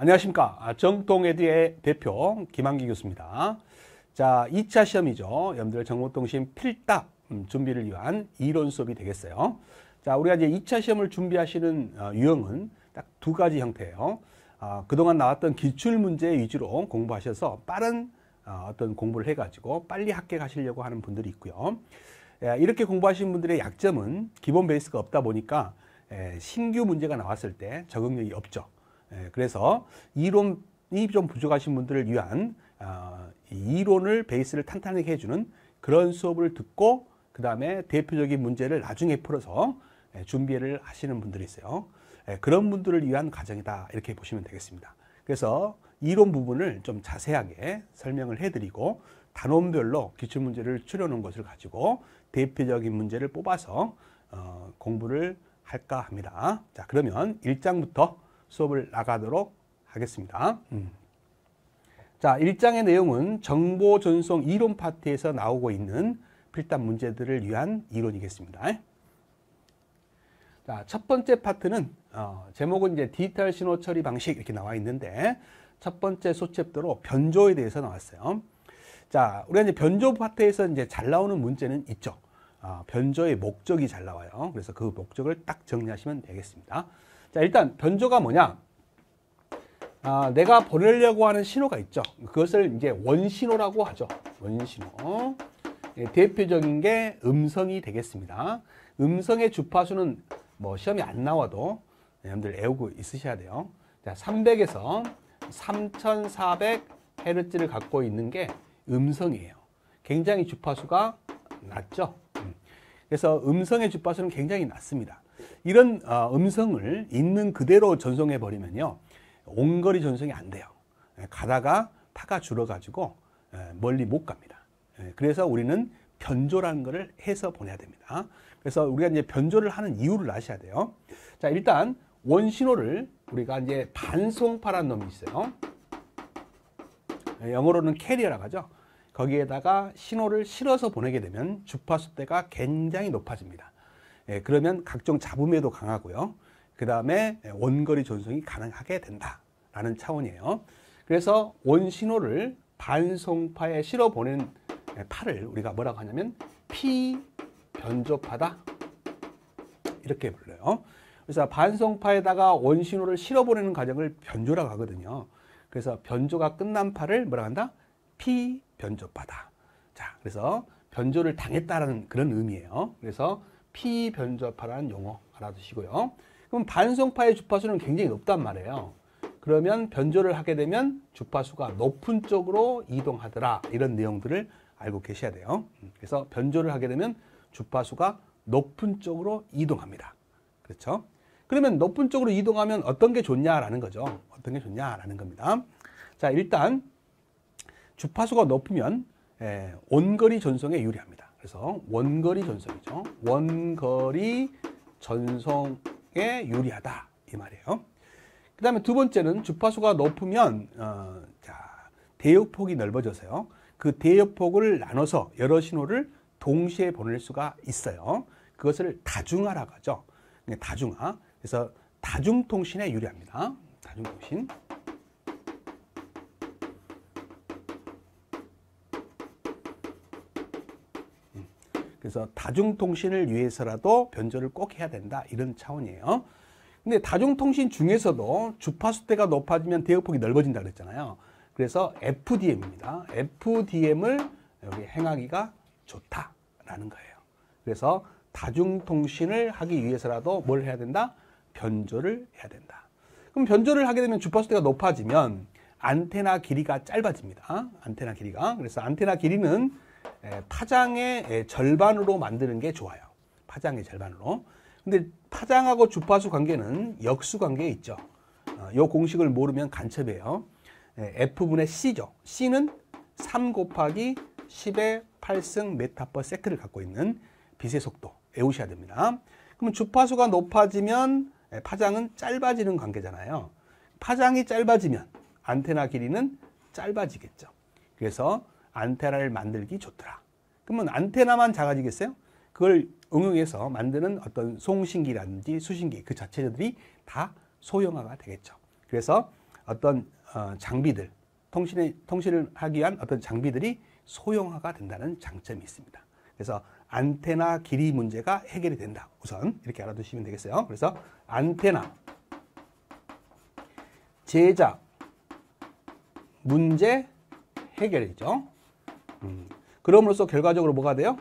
안녕하십니까. 정통에듀의 대표 김한기 교수입니다. 자, 2차 시험이죠. 여러분들 정보통신 필답 준비를 위한 이론 수업이 되겠어요. 자, 우리가 이제 2차 시험을 준비하시는 유형은 딱 두 가지 형태예요. 그동안 나왔던 기출문제 위주로 공부하셔서 빠른 어떤 공부를 해가지고 빨리 합격하시려고 하는 분들이 있고요. 이렇게 공부하시는 분들의 약점은 기본 베이스가 없다 보니까 신규 문제가 나왔을 때 적응력이 없죠. 그래서 이론이 좀 부족하신 분들을 위한 이론을 베이스를 탄탄하게 해주는 그런 수업을 듣고 그 다음에 대표적인 문제를 나중에 풀어서 준비를 하시는 분들이 있어요. 그런 분들을 위한 과정이다 이렇게 보시면 되겠습니다. 그래서 이론 부분을 좀 자세하게 설명을 해드리고 단원별로 기출문제를 추려놓은 것을 가지고 대표적인 문제를 뽑아서 공부를 할까 합니다. 자, 그러면 1장부터 수업을 나가도록 하겠습니다. 자, 1장의 내용은 정보 전송 이론 파트에서 나오고 있는 필답 문제들을 위한 이론이겠습니다. 자, 첫 번째 파트는 제목은 이제 디지털 신호 처리 방식 이렇게 나와 있는데 첫 번째 소챕터로 변조에 대해서 나왔어요. 자, 우리가 이제 변조 파트에서 이제 잘 나오는 문제는 있죠. 변조의 목적이 잘 나와요. 그래서 그 목적을 딱 정리하시면 되겠습니다. 자, 일단 변조가 뭐냐? 내가 보내려고 하는 신호가 있죠. 그것을 이제 원신호라고 하죠. 원신호. 대표적인 게 음성이 되겠습니다. 음성의 주파수는 뭐 시험이 안 나와도 여러분들 외우고 있으셔야 돼요. 자, 300에서 3400Hz를 갖고 있는 게 음성이에요. 굉장히 주파수가 낮죠. 그래서 음성의 주파수는 굉장히 낮습니다. 이런 음성을 있는 그대로 전송해 버리면요, 원거리 전송이 안 돼요. 가다가 파가 줄어가지고 멀리 못 갑니다. 그래서 우리는 변조라는 것을 해서 보내야 됩니다. 그래서 우리가 이제 변조를 하는 이유를 아셔야 돼요. 자, 일단 원신호를 우리가 이제 반송파라는 놈이 있어요. 영어로는 캐리어라고 하죠. 거기에다가 신호를 실어서 보내게 되면 주파수대가 굉장히 높아집니다. 그러면 각종 잡음에도 강하고요. 그 다음에 원거리 전송이 가능하게 된다라는 차원이에요. 그래서 원신호를 반송파에 실어 보내는 파를 우리가 뭐라고 하냐면 피변조파다 이렇게 불러요. 그래서 반송파에다가 원신호를 실어 보내는 과정을 변조라고 하거든요. 그래서 변조가 끝난 파를 뭐라고 한다? 피변조파다. 자, 그래서 변조를 당했다라는 그런 의미예요. 그래서 피변조파라는 용어 알아두시고요. 그럼 반송파의 주파수는 굉장히 높단 말이에요. 그러면 변조를 하게 되면 주파수가 높은 쪽으로 이동하더라. 이런 내용들을 알고 계셔야 돼요. 그래서 변조를 하게 되면 주파수가 높은 쪽으로 이동합니다. 그렇죠? 그러면 높은 쪽으로 이동하면 어떤 게 좋냐라는 거죠. 어떤 게 좋냐라는 겁니다. 자, 일단 주파수가 높으면 원거리 전송에 유리합니다. 그래서 원거리 전송이죠. 원거리 전송에 유리하다 이 말이에요. 그 다음에 두 번째는 주파수가 높으면 대역폭이 넓어져서요. 그 대역폭을 나눠서 여러 신호를 동시에 보낼 수가 있어요. 그것을 다중화라고 하죠. 다중화. 그래서 다중통신에 유리합니다. 다중통신. 그래서 다중통신을 위해서라도 변조를 꼭 해야 된다 이런 차원이에요. 근데 다중통신 중에서도 주파수대가 높아지면 대역폭이 넓어진다 그랬잖아요. 그래서 FDM입니다. FDM을 여기 행하기가 좋다라는 거예요. 그래서 다중통신을 하기 위해서라도 뭘 해야 된다? 변조를 해야 된다. 그럼 변조를 하게 되면 주파수대가 높아지면 안테나 길이가 짧아집니다. 안테나 길이가. 그래서 안테나 길이는 파장의 절반으로 만드는 게 좋아요. 파장의 절반으로. 근데 파장하고 주파수 관계는 역수 관계에 있죠. 이 공식을 모르면 간첩이에요. F분의 C죠. C는 3 곱하기 10의 8승 메타/세크를 갖고 있는 빛의 속도 외우셔야 됩니다. 그러면 주파수가 높아지면 파장은 짧아지는 관계잖아요. 파장이 짧아지면 안테나 길이는 짧아지겠죠. 그래서 안테나를 만들기 좋더라. 그러면 안테나만 작아지겠어요? 그걸 응용해서 만드는 어떤 송신기라든지 수신기 그 자체들이 다 소형화가 되겠죠. 그래서 어떤 장비들, 통신을 하기 위한 어떤 장비들이 소형화가 된다는 장점이 있습니다. 그래서 안테나 길이 문제가 해결이 된다. 우선 이렇게 알아두시면 되겠어요. 그래서 안테나 제작 문제 해결이죠. 그럼으로써 결과적으로 뭐가 돼요?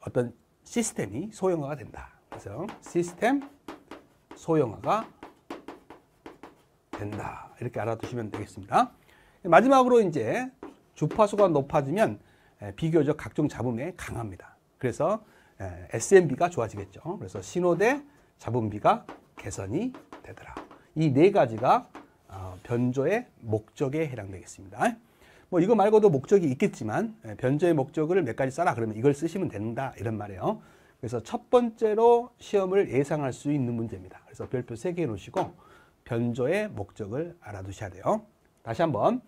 어떤 시스템이 소형화가 된다. 그래서 시스템 소형화가 된다. 이렇게 알아두시면 되겠습니다. 마지막으로 이제 주파수가 높아지면 비교적 각종 잡음에 강합니다. 그래서 SMB가 좋아지겠죠. 그래서 신호대 잡음비가 개선이 되더라. 이 네 가지가 변조의 목적에 해당되겠습니다. 뭐 이거 말고도 목적이 있겠지만 변조의 목적을 몇 가지 써라 그러면 이걸 쓰시면 된다 이런 말이에요. 그래서 첫 번째로 시험을 예상할 수 있는 문제입니다. 그래서 별표 3개 놓으시고 변조의 목적을 알아두셔야 돼요. 다시 한번.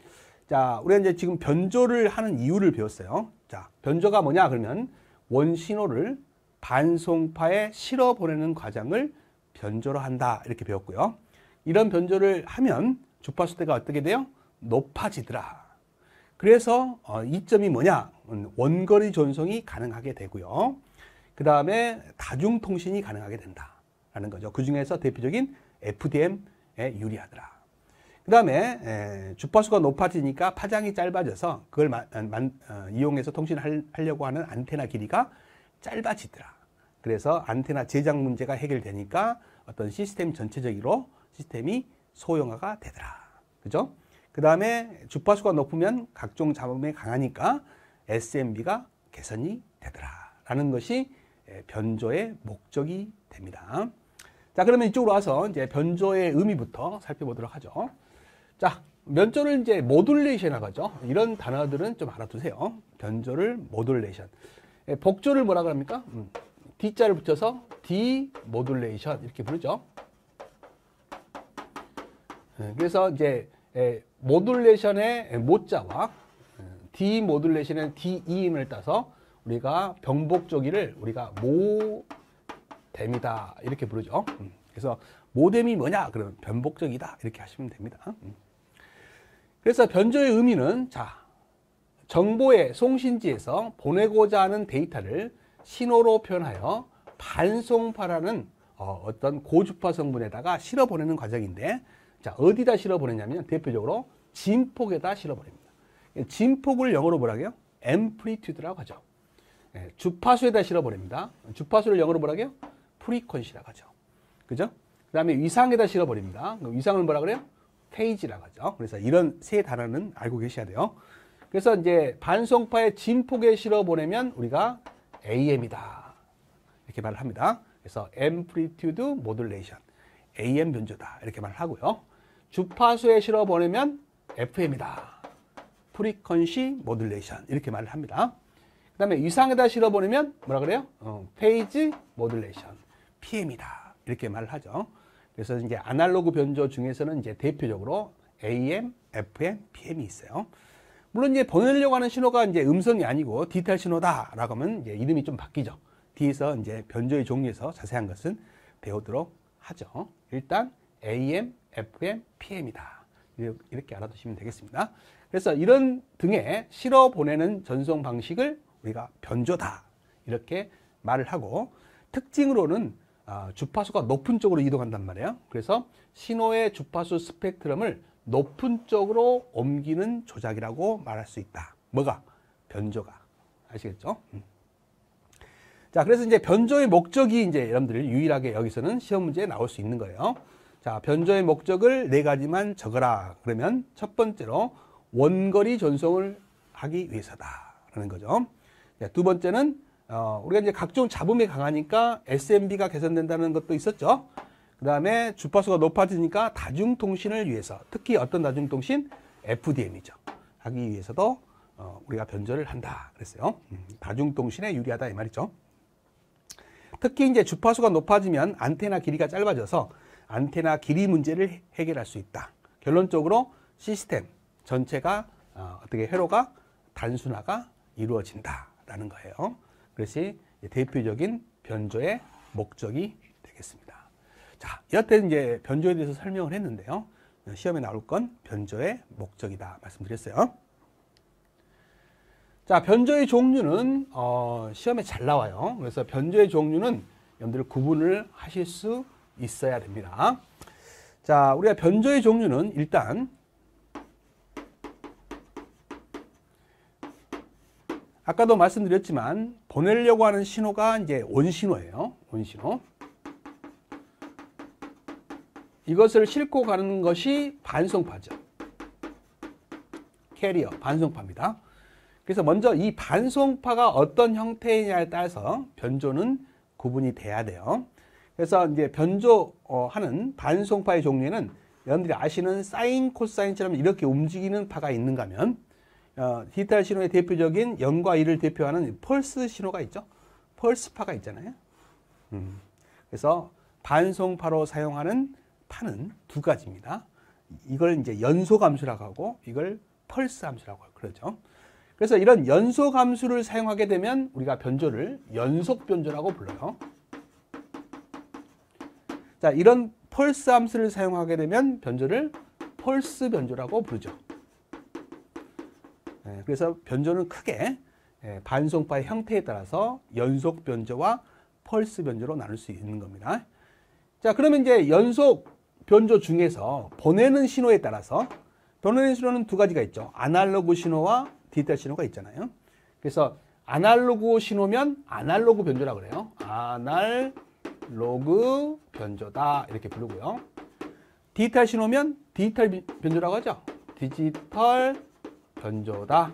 자, 우리가 이제 지금 변조를 하는 이유를 배웠어요. 자, 변조가 뭐냐 그러면 원신호를 반송파에 실어 보내는 과정을 변조로 한다 이렇게 배웠고요. 이런 변조를 하면 주파수대가 어떻게 돼요? 높아지더라. 그래서 이점이 뭐냐? 원거리 전송이 가능하게 되고요. 그 다음에 다중통신이 가능하게 된다라는 거죠. 그 중에서 대표적인 FDM에 유리하더라. 그 다음에 주파수가 높아지니까 파장이 짧아져서 그걸 이용해서 통신하려고 하는 안테나 길이가 짧아지더라. 그래서 안테나 제작 문제가 해결되니까 어떤 시스템 전체적으로 시스템이 소형화가 되더라. 그죠? 그 다음에 주파수가 높으면 각종 잡음에 강하니까 SMB가 개선이 되더라. 라는 것이 변조의 목적이 됩니다. 자, 그러면 이쪽으로 와서 이제 변조의 의미부터 살펴보도록 하죠. 자, 변조를 이제 모듈레이션이라고 하죠. 이런 단어들은 좀 알아두세요. 변조를 모듈레이션. 복조를 뭐라 그럽니까? D자를 붙여서 디모듈레이션 이렇게 부르죠. 그래서 이제 모듈레이션의 모자와 디모듈레이션의 DEM을 따서 우리가 병복조기를 우리가 모뎀이다 이렇게 부르죠. 그래서 모뎀이 뭐냐? 그러면 변복적이다 이렇게 하시면 됩니다. 그래서 변조의 의미는 자, 정보의 송신지에서 보내고자 하는 데이터를 신호로 표현하여 반송파라는 어떤 고주파 성분에다가 실어 보내는 과정인데, 자, 어디다 실어 보내냐면 대표적으로 진폭에다 실어 보냅니다. 진폭을 영어로 뭐라고 해요? 앰플리튜드라고 하죠. 주파수에다 실어 보냅니다. 주파수를 영어로 뭐라고 해요? 프리퀀시라고 하죠. 그죠? 그 다음에 위상에다 실어 버립니다. 위상을 뭐라 그래요? 페이지라고 하죠. 그래서 이런 세 단어는 알고 계셔야 돼요. 그래서 이제 반송파의 진폭에 실어 보내면 우리가 AM이다. 이렇게 말을 합니다. 그래서 Amplitude Modulation, AM 변조다. 이렇게 말을 하고요. 주파수에 실어 보내면 FM이다. Frequency Modulation. 이렇게 말을 합니다. 그 다음에 위상에다 실어 보내면 뭐라 그래요? Phase Modulation, PM이다. 이렇게 말을 하죠. 그래서 이제 아날로그 변조 중에서는 이제 대표적으로 AM, FM, PM이 있어요. 물론 이제 보내려고 하는 신호가 이제 음성이 아니고 디지털 신호다라고 하면 이제 이름이 좀 바뀌죠. 뒤에서 이제 변조의 종류에서 자세한 것은 배우도록 하죠. 일단 AM, FM, PM이다. 이렇게 알아두시면 되겠습니다. 그래서 이런 등의 실어 보내는 전송 방식을 우리가 변조다. 이렇게 말을 하고, 특징으로는 주파수가 높은 쪽으로 이동한단 말이에요. 그래서 신호의 주파수 스펙트럼을 높은 쪽으로 옮기는 조작이라고 말할 수 있다. 뭐가? 변조가. 아시겠죠? 자, 그래서 이제 변조의 목적이 이제 여러분들 유일하게 여기서는 시험 문제에 나올 수 있는 거예요. 자, 변조의 목적을 4가지만 적어라. 그러면 첫 번째로 원거리 전송을 하기 위해서다라는 거죠. 자, 두 번째는 우리가 이제 각종 잡음에 강하니까 SMB가 개선된다는 것도 있었죠. 그 다음에 주파수가 높아지니까 다중통신을 위해서, 특히 어떤 다중통신? FDM이죠. 하기 위해서도 우리가 변조를 한다 그랬어요. 다중통신에 유리하다 이 말이죠. 특히 이제 주파수가 높아지면 안테나 길이가 짧아져서 안테나 길이 문제를 해결할 수 있다. 결론적으로 시스템 전체가 어떻게 회로가 단순화가 이루어진다라는 거예요. 그것이 대표적인 변조의 목적이 되겠습니다. 자, 여태 이제 변조에 대해서 설명을 했는데요. 시험에 나올 건 변조의 목적이다 말씀드렸어요. 자, 변조의 종류는 시험에 잘 나와요. 그래서 변조의 종류는 여러분들 구분을 하실 수 있어야 됩니다. 자, 우리가 변조의 종류는 일단 아까도 말씀드렸지만 보내려고 하는 신호가 이제 원신호예요. 원신호. 이것을 싣고 가는 것이 반송파죠. 캐리어, 반송파입니다. 그래서 먼저 이 반송파가 어떤 형태이냐에 따라서 변조는 구분이 돼야 돼요. 그래서 이제 변조하는 반송파의 종류에는 여러분들이 아시는 사인, 코사인처럼 이렇게 움직이는 파가 있는가 하면 디지털 신호의 대표적인 0과 1을 대표하는 펄스 신호가 있죠. 펄스파가 있잖아요. 그래서 반송파로 사용하는 파는 두 가지입니다. 이걸 이제 연속 함수라고 하고 이걸 펄스 함수라고 그러죠. 그래서 이런 연속 함수를 사용하게 되면 우리가 변조를 연속 변조라고 불러요. 자, 이런 펄스 함수를 사용하게 되면 변조를 펄스 변조라고 부르죠. 그래서 변조는 크게 반송파의 형태에 따라서 연속 변조와 펄스 변조로 나눌 수 있는 겁니다. 자, 그러면 이제 연속 변조 중에서 보내는 신호에 따라서 보내는 신호는 두 가지가 있죠. 아날로그 신호와 디지털 신호가 있잖아요. 그래서 아날로그 신호면 아날로그 변조라고 그래요. 아날로그 변조다 이렇게 부르고요. 디지털 신호면 디지털 변조라고 하죠. 디지털 변조다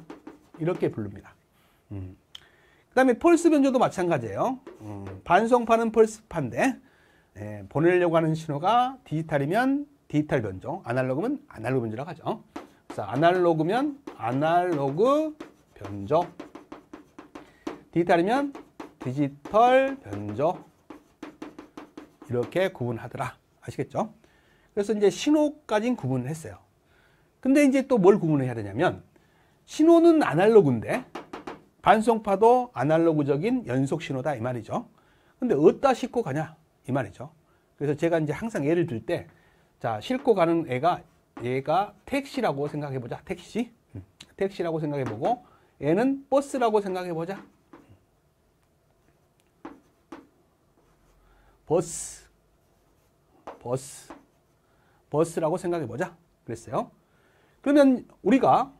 이렇게 부릅니다. 그 다음에 펄스 변조도 마찬가지예요. 반송파는 펄스파인데 보내려고 하는 신호가 디지털이면 디지털 변조, 아날로그면 아날로그 변조라고 하죠. 그래서 아날로그면 아날로그 변조, 디지털이면 디지털 변조 이렇게 구분하더라. 아시겠죠? 그래서 이제 신호까지는 구분을 했어요. 근데 이제 또 뭘 구분을 해야 되냐면 신호는 아날로그인데 반송파도 아날로그적인 연속 신호다 이 말이죠. 근데 어디다 싣고 가냐 이 말이죠. 그래서 제가 이제 항상 예를 들 때 자, 싣고 가는 얘가 택시라고 생각해 보자. 택시. 택시라고 생각해 보고 얘는 버스라고 생각해 보자. 버스라고 생각해 보자. 그랬어요. 그러면 우리가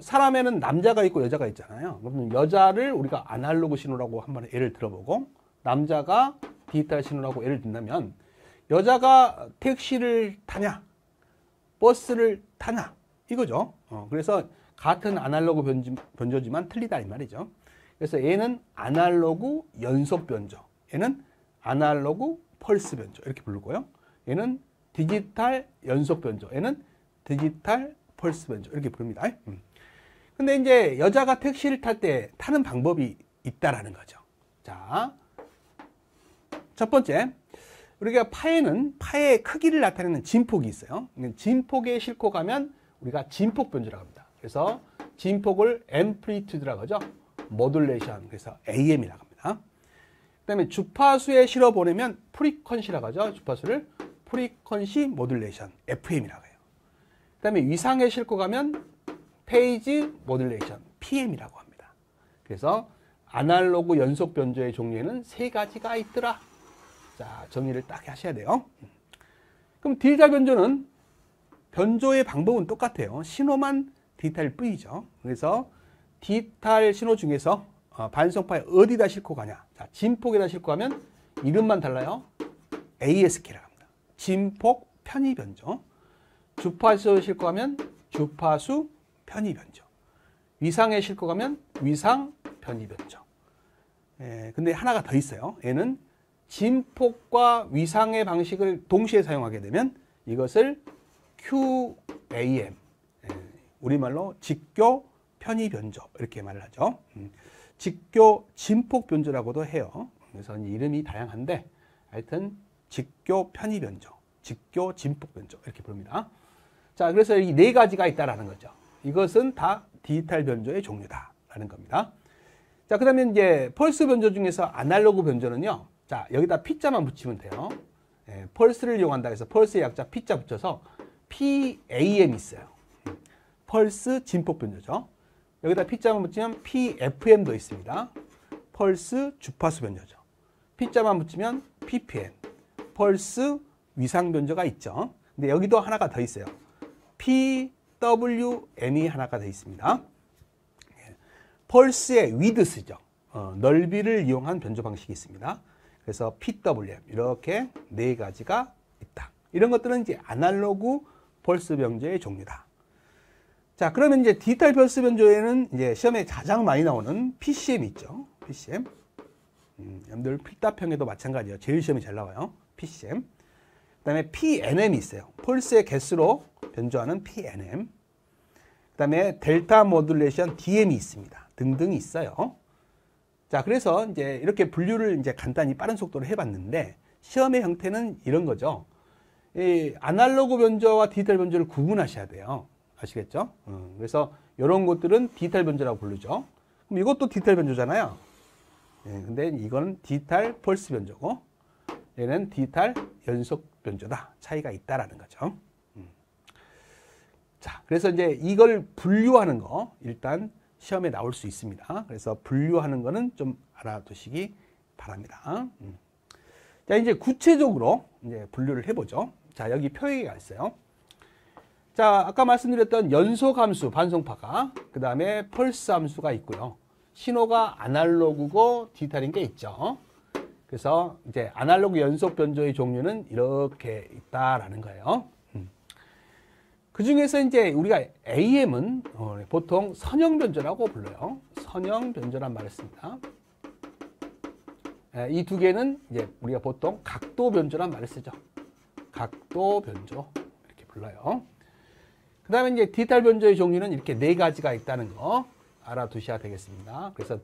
사람에는 남자가 있고 여자가 있잖아요. 그러면 여자를 우리가 아날로그 신호라고 한번 예를 들어보고 남자가 디지털 신호라고 예를 든다면 여자가 택시를 타냐 버스를 타냐 이거죠. 그래서 같은 아날로그 변조지만 틀리다 이 말이죠. 그래서 얘는 아날로그 연속 변조, 얘는 아날로그 펄스 변조 이렇게 부르고요. 얘는 디지털 연속 변조, 얘는 디지털 펄스 변조 이렇게 부릅니다. 근데 이제 여자가 택시를 탈 때 타는 방법이 있다라는 거죠. 자, 첫 번째, 우리가 파에는 파의 크기를 나타내는 진폭이 있어요. 진폭에 싣고 가면 우리가 진폭 변조라고 합니다. 그래서 진폭을 앰플리튜드라고 하죠. 모듈레이션, 그래서 AM이라고 합니다. 그 다음에 주파수에 실어 보내면 프리퀀시라고 하죠. 주파수를 프리퀀시 모듈레이션, FM이라고 해요. 그 다음에 위상에 싣고 가면 페이지 모듈레이션, PM이라고 합니다. 그래서 아날로그 연속 변조의 종류에는 세 가지가 있더라. 자, 정리를 딱 하셔야 돼요. 그럼 디지털 변조는 변조의 방법은 똑같아요. 신호만 디지털 뿐이죠. 그래서 디지털 신호 중에서 반송파에 어디다 싣고 가냐. 자, 진폭에다 싣고 가면 이름만 달라요. ASK라고 합니다. 진폭 편의 변조. 주파수에 싣고 가면 주파수 편의 변조. 위상에 싣고 가면 위상 편의 변조. 근데 하나가 더 있어요. 얘는 진폭과 위상의 방식을 동시에 사용하게 되면 이것을 QAM, 우리말로 직교 편의 변조 이렇게 말을 하죠. 직교 진폭 변조라고도 해요. 그래서 이름이 다양한데 하여튼 직교 편의 변조, 직교 진폭 변조 이렇게 부릅니다. 자, 그래서 이 네 가지가 있다라는 거죠. 이것은 다 디지털 변조의 종류다라는 겁니다. 자, 그러면 이제 펄스 변조 중에서 아날로그 변조는요. 자, 여기다 P자만 붙이면 돼요. 펄스를 이용한다 해서 펄스의 약자 P자 붙여서 PAM이 있어요. 펄스 진폭 변조죠. 여기다 P자만 붙이면 PFM도 있습니다. 펄스 주파수 변조죠. P자만 붙이면 PPM, 펄스 위상 변조가 있죠. 근데 여기도 하나가 더 있어요. PWM이 하나가 더 있습니다. 펄스의 위드스죠. 넓이를 이용한 변조 방식이 있습니다. 그래서 PWM 이렇게 네 가지가 있다. 이런 것들은 이제 아날로그 펄스 변조의 종류다. 자, 그러면 이제 디지털 펄스 변조에는 이제 시험에 가장 많이 나오는 PCM 있죠. PCM. 여러분들 필답형에도 마찬가지예요. 제일 시험이 잘 나와요. PCM. 그다음에 PNM이 있어요. 펄스의 개수로 변조하는 PNM. 그다음에 델타 모듈레이션 DM이 있습니다. 등등이 있어요. 자, 그래서 이제 이렇게 분류를 이제 간단히 빠른 속도로 해봤는데 시험의 형태는 이런 거죠. 이 아날로그 변조와 디지털 변조를 구분하셔야 돼요. 아시겠죠? 그래서 이런 것들은 디지털 변조라고 부르죠. 그럼 이것도 디지털 변조잖아요. 근데 이거는 디지털 펄스 변조고 얘는 디지털 연속 변조다. 차이가 있다라는 거죠. 자, 그래서 이제 이걸 분류하는 거 일단 시험에 나올 수 있습니다. 그래서 분류하는 거는 좀 알아두시기 바랍니다. 자, 이제 구체적으로 이제 분류를 해보죠. 자, 여기 표기가 있어요. 자, 아까 말씀드렸던 연속 함수, 반송파가, 그 다음에 펄스 함수가 있고요. 신호가 아날로그고 디지털인 게 있죠. 그래서 이제 아날로그 연속 변조의 종류는 이렇게 있다라는 거예요. 그 중에서 이제 우리가 AM은 보통 선형 변조라고 불러요. 선형 변조란 말을 씁니다. 이 두 개는 이제 우리가 보통 각도 변조란 말을 쓰죠. 각도 변조 이렇게 불러요. 그 다음에 이제 디지털 변조의 종류는 이렇게 네 가지가 있다는 거 알아두셔야 되겠습니다. 그래서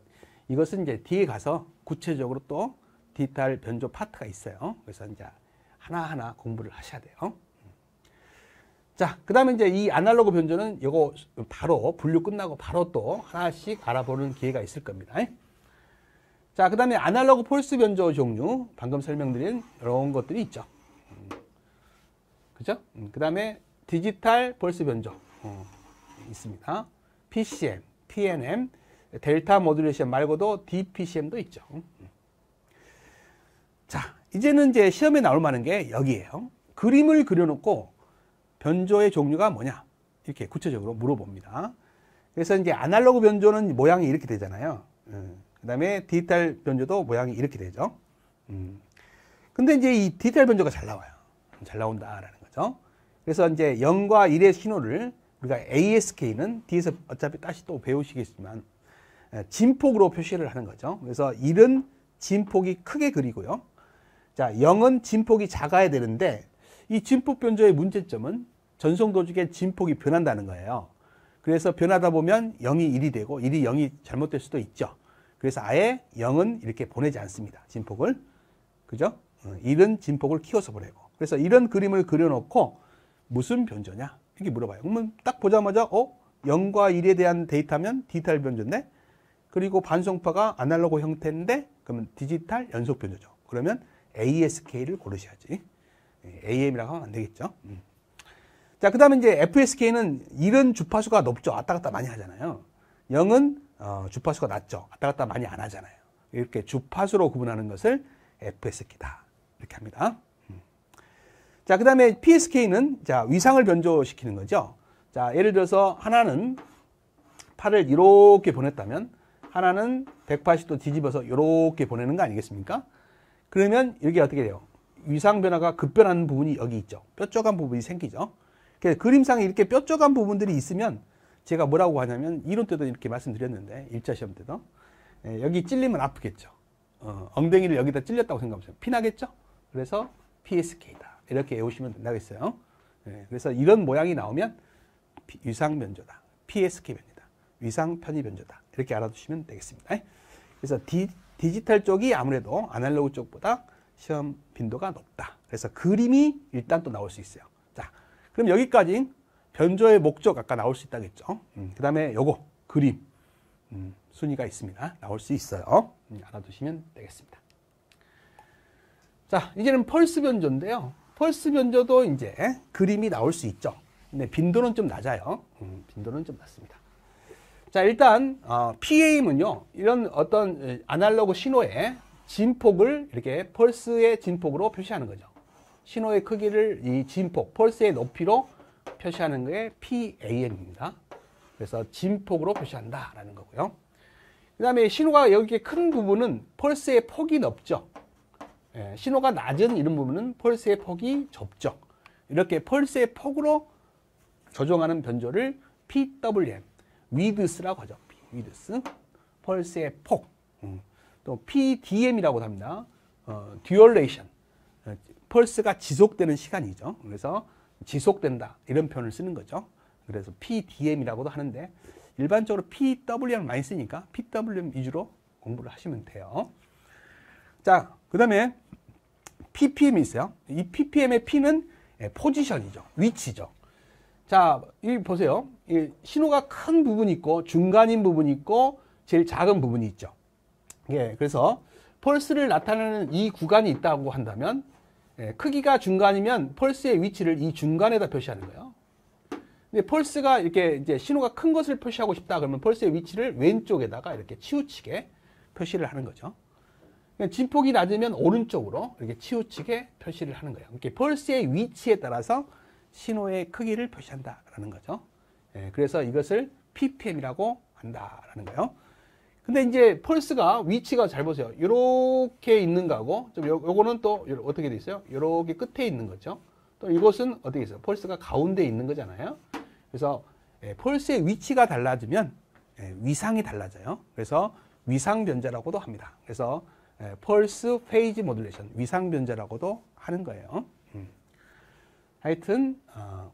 이것은 이제 뒤에 가서 구체적으로 또 디지털 변조 파트가 있어요. 그래서 이제 하나하나 공부를 하셔야 돼요. 자, 그 다음에 이제 이 아날로그 변조는 이거 바로 분류 끝나고 바로 또 하나씩 알아보는 기회가 있을 겁니다. 자, 그 다음에 아날로그 펄스 변조 종류, 방금 설명드린 이런 것들이 있죠. 그죠? 그 다음에 디지털 펄스 변조 있습니다. PCM, PNM, 델타 모듈레이션 말고도 DPCM도 있죠. 자, 이제는 이제 시험에 나올 만한 게 여기에요. 그림을 그려놓고 변조의 종류가 뭐냐? 이렇게 구체적으로 물어봅니다. 그래서 이제 아날로그 변조는 모양이 이렇게 되잖아요. 그 다음에 디지털 변조도 모양이 이렇게 되죠. 근데 이제 이 디지털 변조가 잘 나와요. 잘 나온다라는 거죠. 그래서 이제 0과 1의 신호를 우리가 ASK는 뒤에서 어차피 다시 또 배우시겠지만 진폭으로 표시를 하는 거죠. 그래서 1은 진폭이 크게 그리고요. 자, 0은 진폭이 작아야 되는데 이 진폭 변조의 문제점은 전송 도중에 진폭이 변한다는 거예요. 그래서 변하다 보면 0이 1이 되고 1이 0이 잘못될 수도 있죠. 그래서 아예 0은 이렇게 보내지 않습니다. 진폭을. 그죠? 1은 진폭을 키워서 보내고. 그래서 이런 그림을 그려놓고 무슨 변조냐? 이렇게 물어봐요. 그러면 딱 보자마자 0과 1에 대한 데이터면 디지털 변조인데 그리고 반송파가 아날로그 형태인데 그러면 디지털 연속 변조죠. 그러면 ASK를 고르셔야지. AM이라고 하면 안 되겠죠. 자, 그 다음에 이제 FSK는 1은 주파수가 높죠. 왔다 갔다 많이 하잖아요. 0은 주파수가 낮죠. 왔다 갔다 많이 안 하잖아요. 이렇게 주파수로 구분하는 것을 FSK다. 이렇게 합니다. 자, 그 다음에 PSK는 자, 위상을 변조시키는 거죠. 자, 예를 들어서 하나는 팔을 이렇게 보냈다면 하나는 180도 뒤집어서 이렇게 보내는 거 아니겠습니까? 그러면 이게 어떻게 돼요? 위상 변화가 급변하는 부분이 여기 있죠. 뾰족한 부분이 생기죠. 그래서 그림상에 이렇게 뾰족한 부분들이 있으면 제가 뭐라고 하냐면 이론 때도 이렇게 말씀드렸는데 1차 시험 때도 여기 찔리면 아프겠죠. 엉덩이를 여기다 찔렸다고 생각하면 피나겠죠. 그래서 PSK다. 이렇게 외우시면 된다겠어요. 그래서 이런 모양이 나오면 위상 변조다. PSK 변이다. 위상 편의 변조다. 이렇게 알아두시면 되겠습니다. 그래서 디지털 쪽이 아무래도 아날로그 쪽보다 시험 빈도가 높다. 그래서 그림이 일단 또 나올 수 있어요. 자, 그럼 여기까지 변조의 목적 아까 나올 수 있다겠죠. 그 다음에 요거 그림 순위가 있습니다. 나올 수 있어요. 알아두시면 되겠습니다. 자, 이제는 펄스 변조인데요. 펄스 변조도 이제 그림이 나올 수 있죠. 근데 빈도는 좀 낮아요. 빈도는 좀 낮습니다. 자, 일단 PAM은요, 이런 어떤 아날로그 신호의 진폭을 이렇게 펄스의 진폭으로 표시하는 거죠. 신호의 크기를 이 진폭, 펄스의 높이로 표시하는 게 PAM입니다. 그래서 진폭으로 표시한다라는 거고요. 그 다음에 신호가 여기 큰 부분은 펄스의 폭이 넓죠. 예, 신호가 낮은 이런 부분은 펄스의 폭이 좁죠. 이렇게 펄스의 폭으로 조정하는 변조를 PWM, 위드스라고 하죠. 위드스, 펄스의 폭. 또 PDM이라고 합니다. 듀얼레이션, 펄스가 지속되는 시간이죠. 그래서 지속된다 이런 표현을 쓰는 거죠. 그래서 PDM이라고도 하는데 일반적으로 PWM 많이 쓰니까 PWM 위주로 공부를 하시면 돼요. 자, 그 다음에 PPM이 있어요. 이 PPM의 P는 포지션이죠. 위치죠. 자, 여기 보세요. 이 신호가 큰 부분이 있고 중간인 부분이 있고 제일 작은 부분이 있죠. 예, 그래서 펄스를 나타내는 이 구간이 있다고 한다면 크기가 중간이면 펄스의 위치를 이 중간에다 표시하는 거예요. 근데 펄스가 이렇게 이제 신호가 큰 것을 표시하고 싶다 그러면 펄스의 위치를 왼쪽에다가 이렇게 치우치게 표시를 하는 거죠. 진폭이 낮으면 오른쪽으로 이렇게 치우치게 표시를 하는 거예요. 이렇게 펄스의 위치에 따라서 신호의 크기를 표시한다라는 거죠. 그래서 이것을 PPM이라고 한다라는 거예요. 근데 이제 펄스가 위치가 잘 보세요. 이렇게 있는 거하고 좀 요거는 또 어떻게 돼 있어요? 이렇게 끝에 있는 거죠. 또 이것은 어떻게 있어요? 펄스가 가운데 있는 거잖아요. 그래서 펄스의 위치가 달라지면 위상이 달라져요. 그래서 위상 변제라고도 합니다. 그래서 펄스 페이지 모듈레이션, 위상 변제라고도 하는 거예요. 하여튼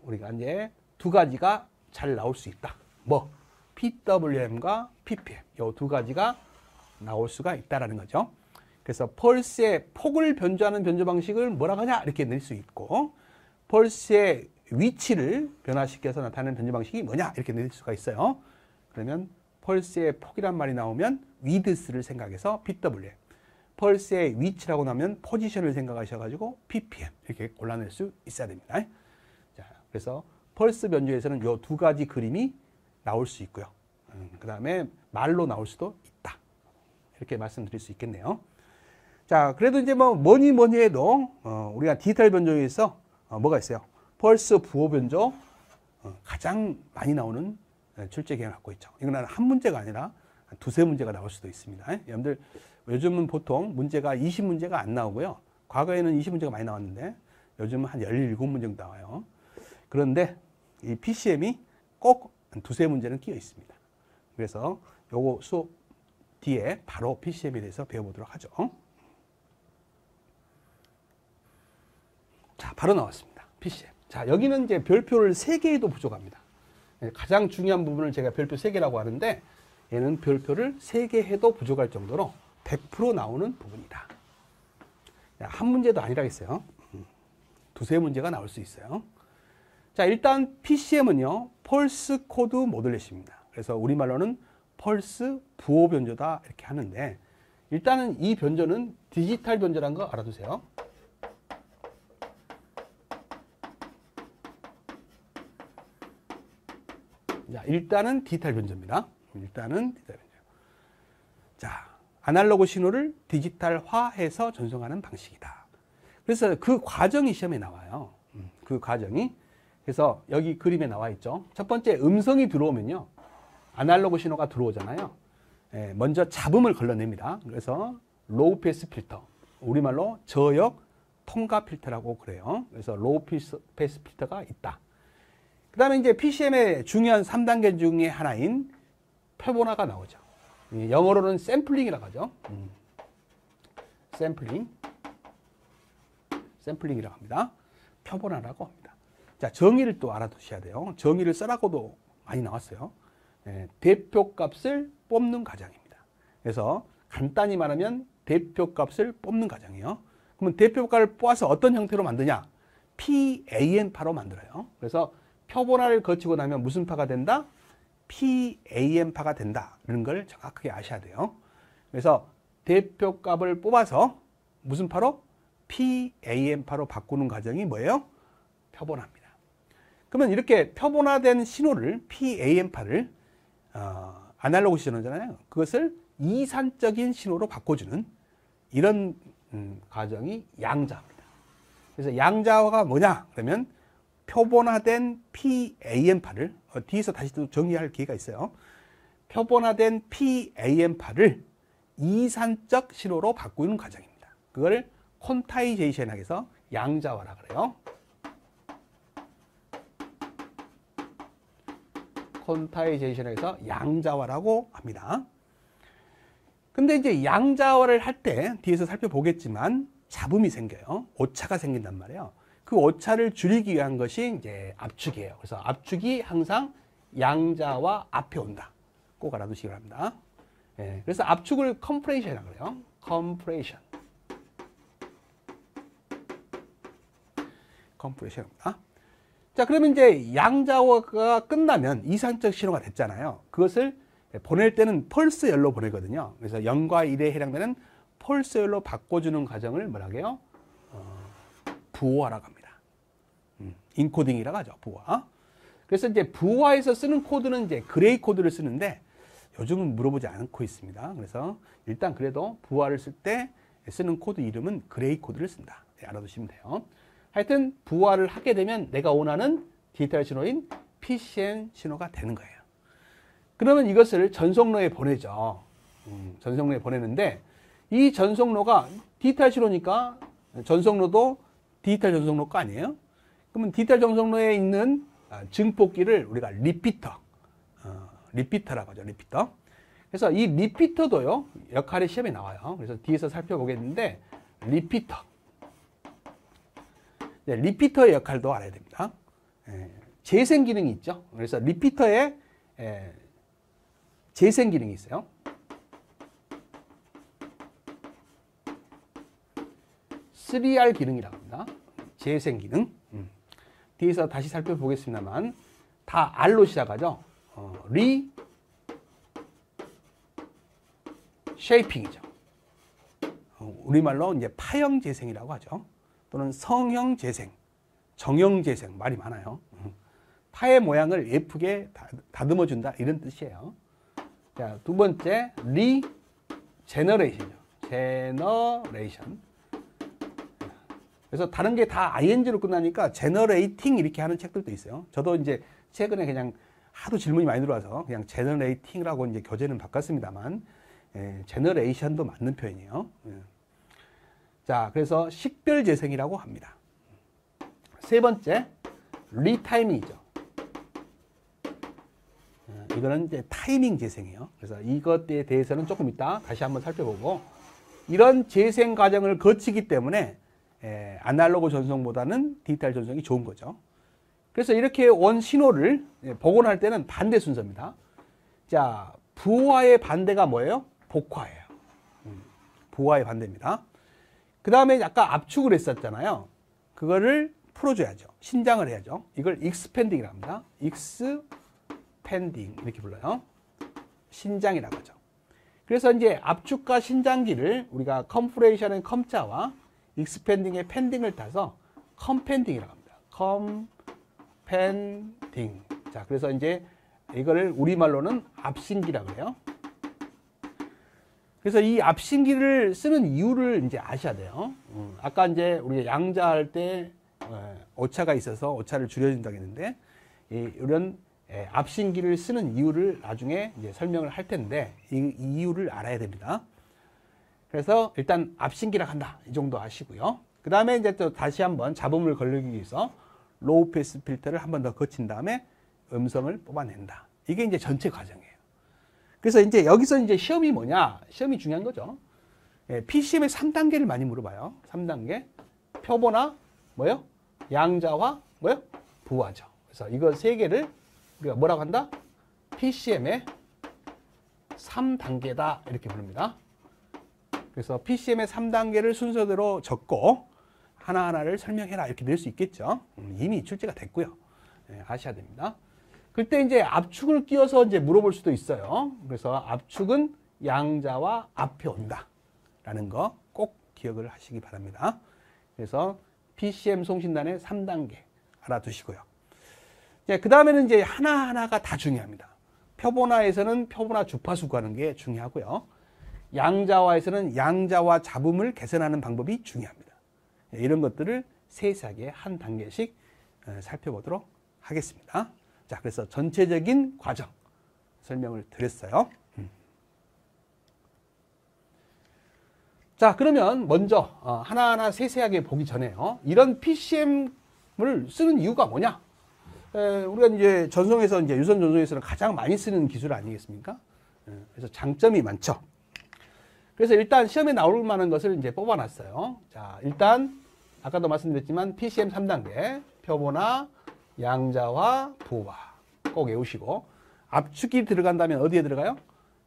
우리가 이제 두 가지가 잘 나올 수 있다. 뭐 PWM과 PPM 이 두 가지가 나올 수가 있다라는 거죠. 그래서 펄스의 폭을 변조하는 변조 방식을 뭐라고 하냐 이렇게 낼 수 있고 펄스의 위치를 변화시켜서 나타내는 변조 방식이 뭐냐 이렇게 낼 수가 있어요. 그러면 펄스의 폭이란 말이 나오면 위드스를 생각해서 PWM, 펄스의 위치라고 나면 포지션을 생각하셔가지고 PPM 이렇게 골라낼 수 있어야 됩니다. 자, 그래서 펄스 변조에서는 이 두 가지 그림이 나올 수 있고요. 그 다음에 말로 나올 수도 있다. 이렇게 말씀드릴 수 있겠네요. 자, 그래도 이제 뭐니 해도 우리가 디지털 변조에서 뭐가 있어요? 펄스 부호 변조 가장 많이 나오는 출제 계획을 갖고 있죠. 이건 한 문제가 아니라 두세 문제가 나올 수도 있습니다. 여러분들 요즘은 보통 문제가 20문제가 안 나오고요. 과거에는 20문제가 많이 나왔는데 요즘은 한 17문제 정도 나와요. 그런데 이 PCM이 꼭 두세 문제는 끼어 있습니다. 그래서 요거 수업 뒤에 바로 PCM에 대해서 배워보도록 하죠. 자, 바로 나왔습니다. PCM. 자, 여기는 이제 별표를 3개 해도 부족합니다. 가장 중요한 부분을 제가 별표 3개라고 하는데 얘는 별표를 3개 해도 부족할 정도로 100% 나오는 부분이다. 한 문제도 아니라겠어요. 두세 문제가 나올 수 있어요. 자, 일단 PCM은요, 펄스 코드 모듈렛입니다. 그래서 우리말로는 펄스 부호 변조다 이렇게 하는데 일단은 이 변조는 디지털 변조라는 거 알아두세요. 자, 일단은 디지털 변조입니다. 일단은 디지털 변조. 자, 아날로그 신호를 디지털화해서 전송하는 방식이다. 그래서 그 과정이 시험에 나와요. 그 과정이. 그래서 여기 그림에 나와 있죠. 첫 번째 음성이 들어오면요. 아날로그 신호가 들어오잖아요. 먼저 잡음을 걸러냅니다. 그래서 로우 패스 필터. 우리말로 저역 통과 필터라고 그래요. 그래서 로우 패스 필터가 있다. 그 다음에 이제 PCM의 중요한 3단계 중에 하나인 표본화가 나오죠. 영어로는 샘플링이라고 하죠. 샘플링이라고 합니다. 표본화라고 합니다. 자, 정의를 또 알아두셔야 돼요. 정의를 써라고도 많이 나왔어요. 대표값을 뽑는 과정입니다. 그래서 간단히 말하면 대표값을 뽑는 과정이에요. 그러면 대표값을 뽑아서 어떤 형태로 만드냐? PAM파로 만들어요. 그래서 표본화를 거치고 나면 무슨 파가 된다? PAM파가 된다는 걸 정확하게 아셔야 돼요. 그래서 대표값을 뽑아서 무슨 파로? PAM파로 바꾸는 과정이 뭐예요? 표본화입니다. 그러면 이렇게 표본화된 신호를 PAM파를 아날로그 신호잖아요. 그것을 이산적인 신호로 바꿔주는 이런 과정이 양자화입니다. 그래서 양자화가 뭐냐? 그러면 표본화된 PAM파를 뒤에서 다시 또 정리할 기회가 있어요. 표본화된 PAM파를 이산적 신호로 바꾸는 과정입니다. 그걸 콘타이제이션학에서 양자화라 그래요. 콘타이제이션에서 양자화라고 합니다. 근데 이제 양자화를 할 때 뒤에서 살펴보겠지만 잡음이 생겨요. 오차가 생긴단 말이에요. 그 오차를 줄이기 위한 것이 이제 압축이에요. 그래서 압축이 항상 양자화 앞에 온다. 꼭 알아두시기 바랍니다. 예, 그래서 압축을 컴프레이션이라고 그래요. 컴프레이션. 컴프레이션입니다. 자, 그러면 이제 양자화가 끝나면 이산적 신호가 됐잖아요. 그것을 보낼 때는 펄스열로 보내거든요. 그래서 0과 1에 해당되는 펄스열로 바꿔주는 과정을 뭐라고 해요? 부호화라고 합니다. 인코딩이라고 하죠. 부호화. 그래서 이제 부호화에서 쓰는 코드는 이제 그레이 코드를 쓰는데 요즘은 물어보지 않고 있습니다. 그래서 일단 그래도 부호화를 쓸 때 쓰는 코드 이름은 그레이 코드를 쓴다. 네, 알아두시면 돼요. 하여튼 부호화를 하게 되면 내가 원하는 디지털 신호인 PCM 신호가 되는 거예요. 그러면 이것을 전송로에 보내죠. 전송로에 보내는데 이 전송로가 디지털 신호니까 전송로도 디지털 전송로가 아니에요. 그러면 디지털 전송로에 있는 증폭기를 우리가 리피터라고 하죠. 리피터. 그래서 이 리피터도요 역할이 시험에 나와요. 그래서 뒤에서 살펴보겠는데 리피터. 네, 리피터의 역할도 알아야 됩니다. 재생 기능이 있죠. 그래서 리피터에 재생 기능이 있어요. (3R) 기능이라고 합니다. 재생 기능. 뒤에서 다시 살펴보겠습니다만 다 R로 시작하죠. 리쉐이핑이죠. 우리말로 이제 파형 재생이라고 하죠. 또는 성형 재생, 정형 재생 말이 많아요. 파의 모양을 예쁘게 다듬어 준다 이런 뜻이에요. 자, 두 번째 리제너레이션이죠. 제너레이션. 그래서 다른 게 다 ing로 끝나니까 제너레이팅 이렇게 하는 책들도 있어요. 저도 이제 최근에 그냥 하도 질문이 많이 들어와서 그냥 제너레이팅이라고 이제 교재는 바꿨습니다만 제너레이션도 맞는 표현이에요. 자, 그래서 식별 재생이라고 합니다. 세 번째 리타이밍이죠. 이거는 이제 타이밍 재생이에요. 그래서 이것에 대해서는 조금 이따 다시 한번 살펴보고 이런 재생 과정을 거치기 때문에 아날로그 전송보다는 디지털 전송이 좋은 거죠. 그래서 이렇게 온 신호를 복원할 때는 반대 순서입니다. 자, 부호화의 반대가 뭐예요? 복화예요. 부호화의 반대입니다. 그 다음에 아까 압축을 했었잖아요. 그거를 풀어줘야죠. 신장을 해야죠. 이걸 익스펜딩이라고 합니다. 익스펜딩 이렇게 불러요. 신장이라고 하죠. 그래서 이제 압축과 신장기를 우리가 컴프레이션의 컴자와 익스펜딩의 펜딩을 타서 컴펜딩이라고 합니다. 컴펜딩. 자, 그래서 이제 이거를 우리말로는 압신기라고 해요. 그래서 이 압신기를 쓰는 이유를 이제 아셔야 돼요. 아까 이제 우리가 양자할 때 오차가 있어서 오차를 줄여준다고 했는데 이런 압신기를 쓰는 이유를 나중에 이제 설명을 할 텐데 이 이유를 알아야 됩니다. 그래서 일단 압신기라 한다. 이 정도 아시고요. 그 다음에 이제 또 다시 한번 잡음을 걸리기 위해서 로우 패스 필터를 한 번 더 거친 다음에 음성을 뽑아낸다. 이게 이제 전체 과정이에요. 그래서 이제 여기서 이제 시험이 뭐냐? 시험이 중요한 거죠. PCM의 3단계를 많이 물어봐요. 3단계. 표본화, 뭐요? 양자화, 뭐요? 부호화죠. 그래서 이거 세 개를 우리가 뭐라고 한다? PCM의 3단계다. 이렇게 부릅니다. 그래서 PCM의 3단계를 순서대로 적고 하나하나를 설명해라 이렇게 낼 수 있겠죠. 이미 출제가 됐고요. 아셔야 됩니다. 그때 이제 압축을 끼워서 이제 물어볼 수도 있어요. 그래서 압축은 양자와 앞에 온다 라는 거 꼭 기억을 하시기 바랍니다. 그래서 PCM 송신단의 3단계 알아두시고요. 그 다음에는 이제 하나하나가 다 중요합니다. 표본화에서는 표본화 주파수 구하는 게 중요하고요. 양자화에서는 양자화 잡음을 개선하는 방법이 중요합니다. 이런 것들을 세세하게 한 단계씩 살펴보도록 하겠습니다. 자, 그래서 전체적인 과정 설명을 드렸어요. 자, 그러면 먼저 하나하나 세세하게 보기 전에요. 이런 PCM을 쓰는 이유가 뭐냐? 우리가 이제 전송에서 이제 유선 전송에서는 가장 많이 쓰는 기술 아니겠습니까? 그래서 장점이 많죠. 그래서 일단 시험에 나올 만한 것을 이제 뽑아놨어요. 자, 일단 아까도 말씀드렸지만 PCM 3단계 표본화, 양자화, 부화 꼭 외우시고 압축이 들어간다면 어디에 들어가요?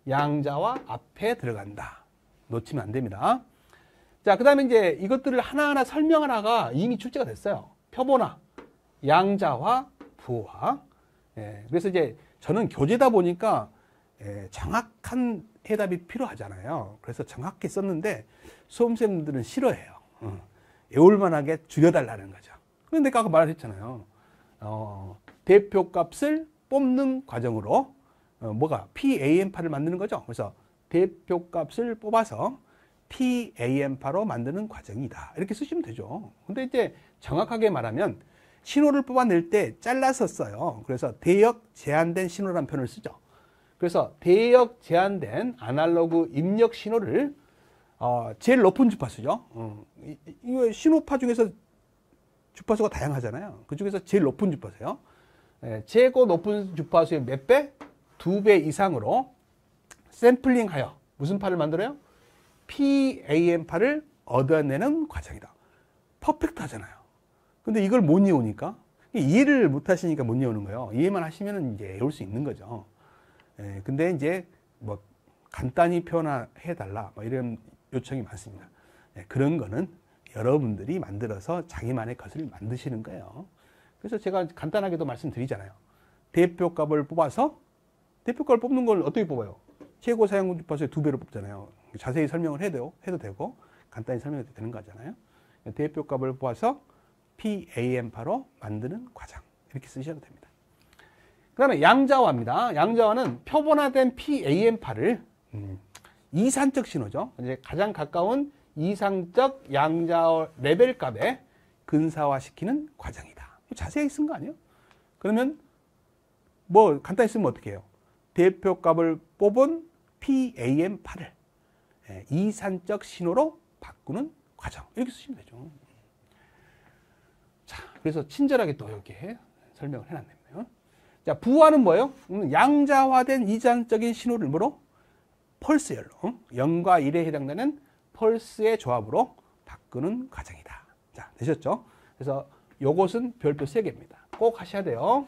양자화 앞에 들어간다. 놓치면 안 됩니다. 자, 그 다음에 이제 이것들을 하나하나 설명하나가 이미 출제가 됐어요. 표본화, 양자화, 부화. 그래서 이제 저는 교재다 보니까 정확한 해답이 필요하잖아요. 그래서 정확히 썼는데 수험생들은 싫어해요. 외울 만하게 줄여달라는 거죠. 그런데 아까 말했잖아요. 대표값을 뽑는 과정으로 뭐가 PAM파를 만드는 거죠. 그래서 대표값을 뽑아서 PAM파로 만드는 과정이다. 이렇게 쓰시면 되죠. 근데 이제 정확하게 말하면 신호를 뽑아낼 때 잘라서 써요. 그래서 대역 제한된 신호라는 표현을 쓰죠. 그래서 대역 제한된 아날로그 입력 신호를 제일 높은 주파수죠. 이거 신호파 중에서 주파수가 다양하잖아요. 그 중에서 제일 높은 주파수예요. 최고 높은 주파수의 몇 배? 2배 이상으로 샘플링하여 무슨 파를 만들어요? PAM파를 얻어내는 과정이다. 퍼펙트하잖아요. 근데 이걸 못 외우니까 이해를 못 하시니까 못 외우는 거예요. 이해만 하시면 이제 외울 수 있는 거죠. 근데 이제 뭐 간단히 표현해 달라 뭐 이런 요청이 많습니다. 그런 거는 여러분들이 만들어서 자기만의 것을 만드시는 거예요. 그래서 제가 간단하게도 말씀드리잖아요. 대표값을 뽑아서 대표값을 뽑는 걸 어떻게 뽑아요? 최고 사용 주파수의 2배로 뽑잖아요. 자세히 설명을 해도 되고 간단히 설명해도 되는 거잖아요. 대표값을 뽑아서 PAM파로 만드는 과정 이렇게 쓰셔도 됩니다. 그 다음에 양자화입니다. 양자화는 표본화된 PAM파를 이산적 신호죠. 이제 가장 가까운 이상적 양자화 레벨 값에 근사화시키는 과정이다. 자세히 쓴 거 아니에요? 그러면 뭐 간단히 쓰면 어떻게 해요? 대표값을 뽑은 PAM파를 이산적 신호로 바꾸는 과정 이렇게 쓰시면 되죠. 자, 그래서 친절하게 또 이렇게 설명을 해놨네요. 자, 부화는 뭐예요? 양자화된 이산적인 신호를 뭐로? 펄스열로 0과 1에 해당되는 펄스의 조합으로 바꾸는 과정이다. 자, 되셨죠? 그래서 요것은 별표 3개입니다. 꼭 하셔야 돼요.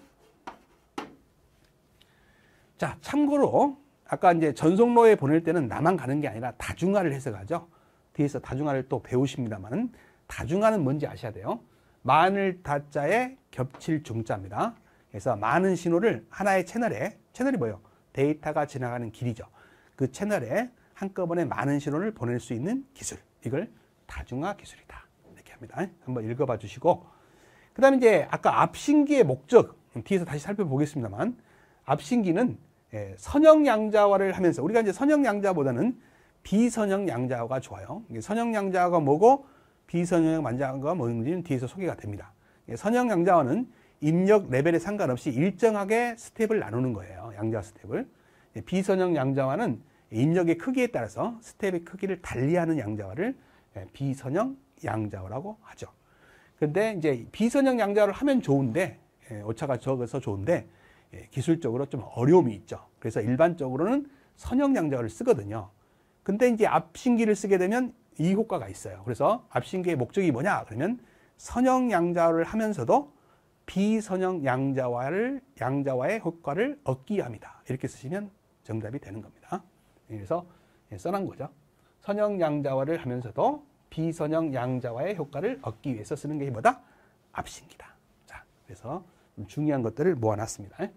자, 참고로 아까 이제 전송로에 보낼 때는 나만 가는 게 아니라 다중화를 해서 가죠. 뒤에서 다중화를 또 배우십니다만은 다중화는 뭔지 아셔야 돼요. 마늘 다자에 겹칠 중자입니다. 그래서 많은 신호를 하나의 채널이 뭐예요? 데이터가 지나가는 길이죠. 그 채널에 한꺼번에 많은 신호를 보낼 수 있는 기술. 이걸 다중화 기술이다. 이렇게 합니다. 한번 읽어봐 주시고. 그 다음에 이제 아까 압신기의 목적, 뒤에서 다시 살펴보겠습니다만, 압신기는 선형 양자화를 하면서, 우리가 이제 선형 양자보다는 비선형 양자화가 좋아요. 선형 양자화가 뭐고, 비선형 양자화가 뭔지는 뒤에서 소개가 됩니다. 선형 양자화는 입력 레벨에 상관없이 일정하게 스텝을 나누는 거예요. 양자화 스텝을. 비선형 양자화는 입력의 크기에 따라서 스텝의 크기를 달리하는 양자화를 비선형 양자화라고 하죠. 근데 이제 비선형 양자화를 하면 좋은데, 오차가 적어서 좋은데, 기술적으로 좀 어려움이 있죠. 그래서 일반적으로는 선형 양자화를 쓰거든요. 근데 이제 압신기를 쓰게 되면 이 효과가 있어요. 그래서 압신기의 목적이 뭐냐? 그러면 선형 양자화를 하면서도 비선형 양자화의 효과를 얻기 위함이다. 이렇게 쓰시면 정답이 되는 겁니다. 그래서 써놓은 거죠. 선형 양자화를 하면서도 비선형 양자화의 효과를 얻기 위해서 쓰는 게 뭐다? 압신기다. 자, 그래서 중요한 것들을 모아놨습니다.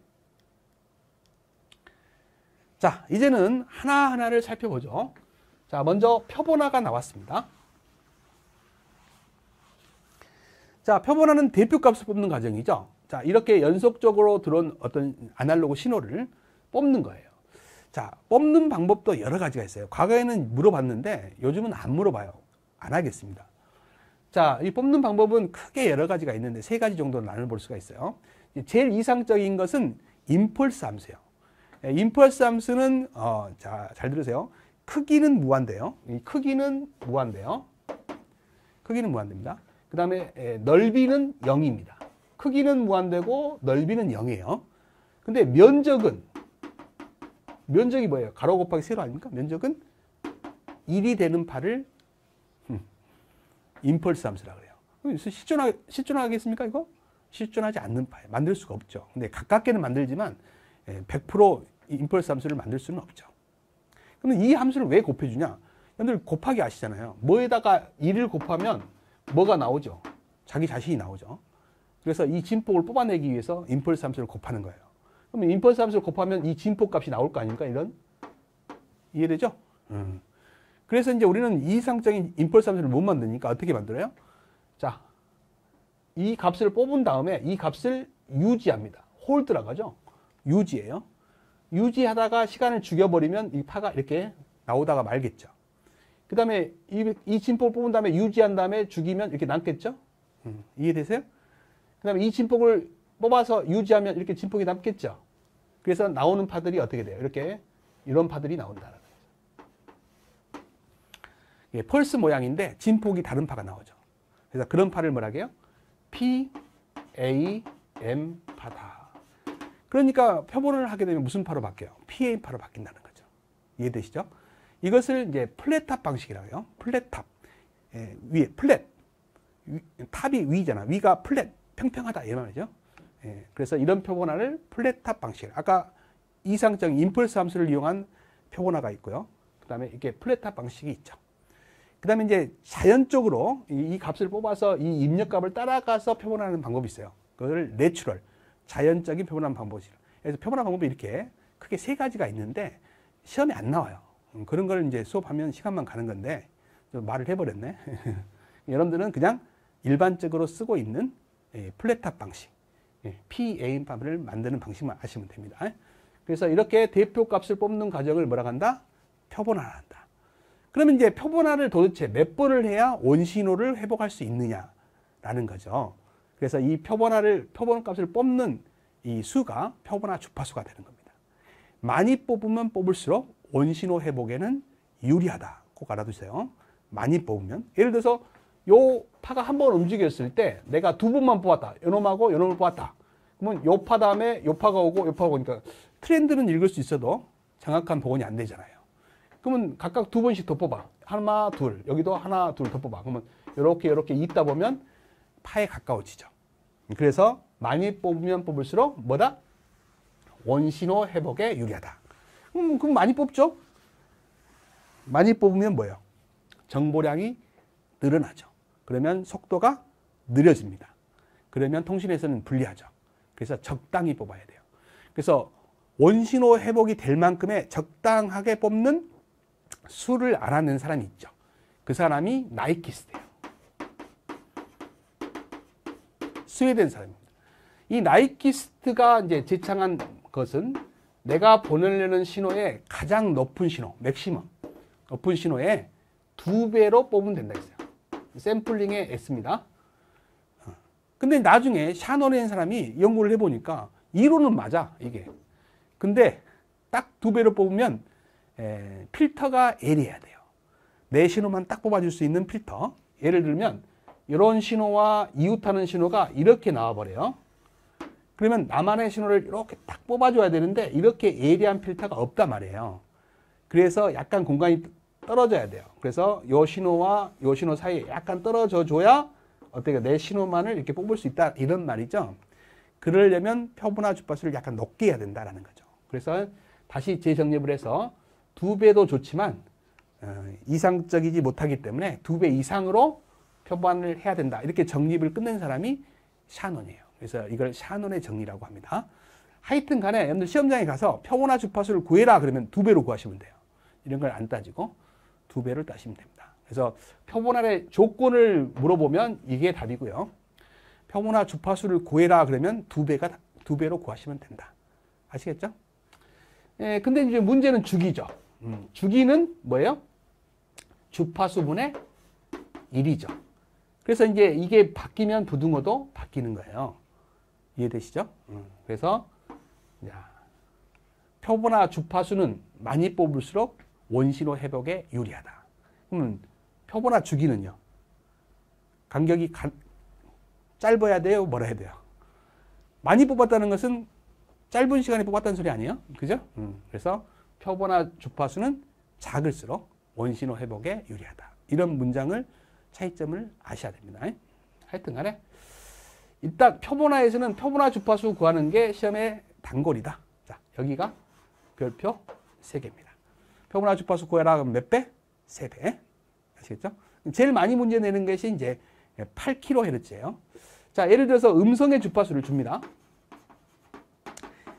자, 이제는 하나하나를 살펴보죠. 자, 먼저 표본화가 나왔습니다. 자, 표본화는 대표값을 뽑는 과정이죠. 자, 이렇게 연속적으로 들어온 어떤 아날로그 신호를 뽑는 거예요. 자, 뽑는 방법도 여러 가지가 있어요. 과거에는 물어봤는데 요즘은 안 물어봐요. 안 하겠습니다. 자, 이 뽑는 방법은 크게 여러 가지가 있는데 세 가지 정도로 나눠볼 수가 있어요. 제일 이상적인 것은 임펄스 함수예요. 임펄스 함수는 자, 잘 들으세요. 크기는 무한대요. 이 크기는 무한대요. 크기는 무한대입니다. 그 다음에 넓이는 0입니다. 크기는 무한대고 넓이는 0이에요. 근데 면적이 뭐예요? 가로 곱하기 세로 아닙니까? 면적은 1이 되는 파를 임펄스 함수라고 그래요. 실존하겠습니까, 이거? 실존하지 않는 파예요. 만들 수가 없죠. 근데 가깝게는 만들지만 100% 임펄스 함수를 만들 수는 없죠. 그러면 이 함수를 왜 곱해주냐? 여러분들 곱하기 아시잖아요. 뭐에다가 1을 곱하면 뭐가 나오죠? 자기 자신이 나오죠. 그래서 이 진폭을 뽑아내기 위해서 임펄스 함수를 곱하는 거예요. 그러면 임펄스 함수를 곱하면 이 진폭 값이 나올 거 아닙니까? 이런. 이해되죠? 그래서 이제 우리는 이상적인 임펄스 함수를 못 만드니까 어떻게 만들어요? 자, 이 값을 뽑은 다음에 이 값을 유지합니다. 홀드라고 하죠. 유지예요. 유지하다가 시간을 죽여버리면 이 파가 이렇게 나오다가 말겠죠. 그 다음에 이 진폭을 뽑은 다음에 유지한 다음에 죽이면 이렇게 남겠죠. 이해되세요? 그 다음에 이 진폭을 뽑아서 유지하면 이렇게 진폭이 남겠죠. 그래서 나오는 파들이 어떻게 돼요? 이렇게 이런 파들이 나온다는 거예요. 예, 펄스 모양인데 진폭이 다른 파가 나오죠. 그래서 그런 파를 뭐라고 해요? P, A, M 파다. 그러니까 표본을 하게 되면 무슨 파로 바뀌어요? PA 파로 바뀐다는 거죠. 이해되시죠? 이것을 이제 플랫탑 방식이라고 해요. 플랫탑. 위에 플랫. 탑이 위잖아. 위가 플랫. 평평하다. 이 말이죠. 그래서 이런 표본화를 플랫탑 방식. 아까 이상적인 임펄스 함수를 이용한 표본화가 있고요. 그 다음에 이렇게 플랫탑 방식이 있죠. 그 다음에 이제 자연적으로 이 값을 뽑아서 이 입력값을 따라가서 표본화하는 방법이 있어요. 그걸 내추럴. 자연적인 표본화 방법이죠. 그래서 표본화 방법이 이렇게 크게 세 가지가 있는데 시험에 안 나와요. 그런 걸 이제 수업하면 시간만 가는 건데 말을 해버렸네. 여러분들은 그냥 일반적으로 쓰고 있는 플랫탑 방식, PAM팝을 만드는 방식만 아시면 됩니다. 그래서 이렇게 대표값을 뽑는 과정을 뭐라고 한다? 표본화를 한다. 그러면 이제 표본화를 도대체 몇 번을 해야 원신호를 회복할 수 있느냐라는 거죠. 그래서 이 표본값을 뽑는 이 수가 표본화 주파수가 되는 겁니다. 많이 뽑으면 뽑을수록 원신호 회복에는 유리하다. 꼭 알아두세요. 많이 뽑으면. 예를 들어서 요 파가 한 번 움직였을 때 내가 두 번만 뽑았다. 요놈하고 요놈을 뽑았다. 그러면 요 파 다음에 요 파가 오고 요 파가 오니까 트렌드는 읽을 수 있어도 정확한 복원이 안 되잖아요. 그러면 각각 두 번씩 더 뽑아. 하나, 둘. 여기도 하나, 둘 더 뽑아. 그러면 요렇게 있다 보면 파에 가까워지죠. 그래서 많이 뽑으면 뽑을수록 뭐다? 원신호 회복에 유리하다. 그럼 많이 뽑죠? 많이 뽑으면 뭐예요? 정보량이 늘어나죠. 그러면 속도가 느려집니다. 그러면 통신에서는 불리하죠. 그래서 적당히 뽑아야 돼요. 그래서 원신호 회복이 될 만큼의 적당하게 뽑는 수를 알아낸 사람이 있죠. 그 사람이 나이키스트예요. 스웨덴 사람입니다. 이 나이키스트가 이제 제창한 것은 내가 보내려는 신호의 가장 높은 신호, 맥시멈, 높은 신호의 2배로 뽑으면 된다 했어요. 샘플링의 S입니다. 근데 나중에 샤논이라는 사람이 연구를 해보니까 이론은 맞아, 이게. 근데 딱 2배로 뽑으면 필터가 L이어야 돼요. 내 신호만 딱 뽑아줄 수 있는 필터. 예를 들면 이런 신호와 이웃하는 신호가 이렇게 나와버려요. 그러면 나만의 신호를 이렇게 딱 뽑아줘야 되는데 이렇게 예리한 필터가 없단 말이에요. 그래서 약간 공간이 떨어져야 돼요. 그래서 요 신호와 요 신호 사이에 약간 떨어져 줘야 어떻게 내 신호만을 이렇게 뽑을 수 있다 이런 말이죠. 그러려면 표본화 주파수를 약간 높게 해야 된다라는 거죠. 그래서 다시 재정립을 해서 2배도 좋지만 이상적이지 못하기 때문에 2배 이상으로 표본을 해야 된다. 이렇게 정립을 끝낸 사람이 샤논이에요. 그래서 이걸 샤논의 정리라고 합니다. 하여튼 간에 여러분들 시험장에 가서 표본화 주파수를 구해라 그러면 2배로 구하시면 돼요. 이런 걸 안 따지고 2배를 따시면 됩니다. 그래서 표본화의 조건을 물어보면 이게 답이고요. 표본화 주파수를 구해라 그러면 두 배로 구하시면 된다. 아시겠죠? 예, 근데 이제 문제는 주기죠. 주기는 뭐예요? 주파수분의 1이죠. 그래서 이제 이게 바뀌면 부등호도 바뀌는 거예요. 이해되시죠? 그래서 자, 표본화 주파수는 많이 뽑을수록 원신호 회복에 유리하다. 그러면 표본화 주기는요? 간격이 짧아야 돼요? 뭐라 해야 돼요? 많이 뽑았다는 것은 짧은 시간에 뽑았다는 소리 아니에요? 그죠? 그래서 표본화 주파수는 작을수록 원신호 회복에 유리하다. 이런 문장을 차이점을 아셔야 됩니다. 하여튼 간에 일단 표본화에서는 표본화 주파수 구하는 게 시험의 단골이다. 자, 여기가 별표 3개입니다. 표본화 주파수 구해라 그러면 몇 배? 3배. 아시겠죠? 제일 많이 문제 내는 것이 이제 8kHz예요. 자, 예를 들어서 음성의 주파수를 줍니다.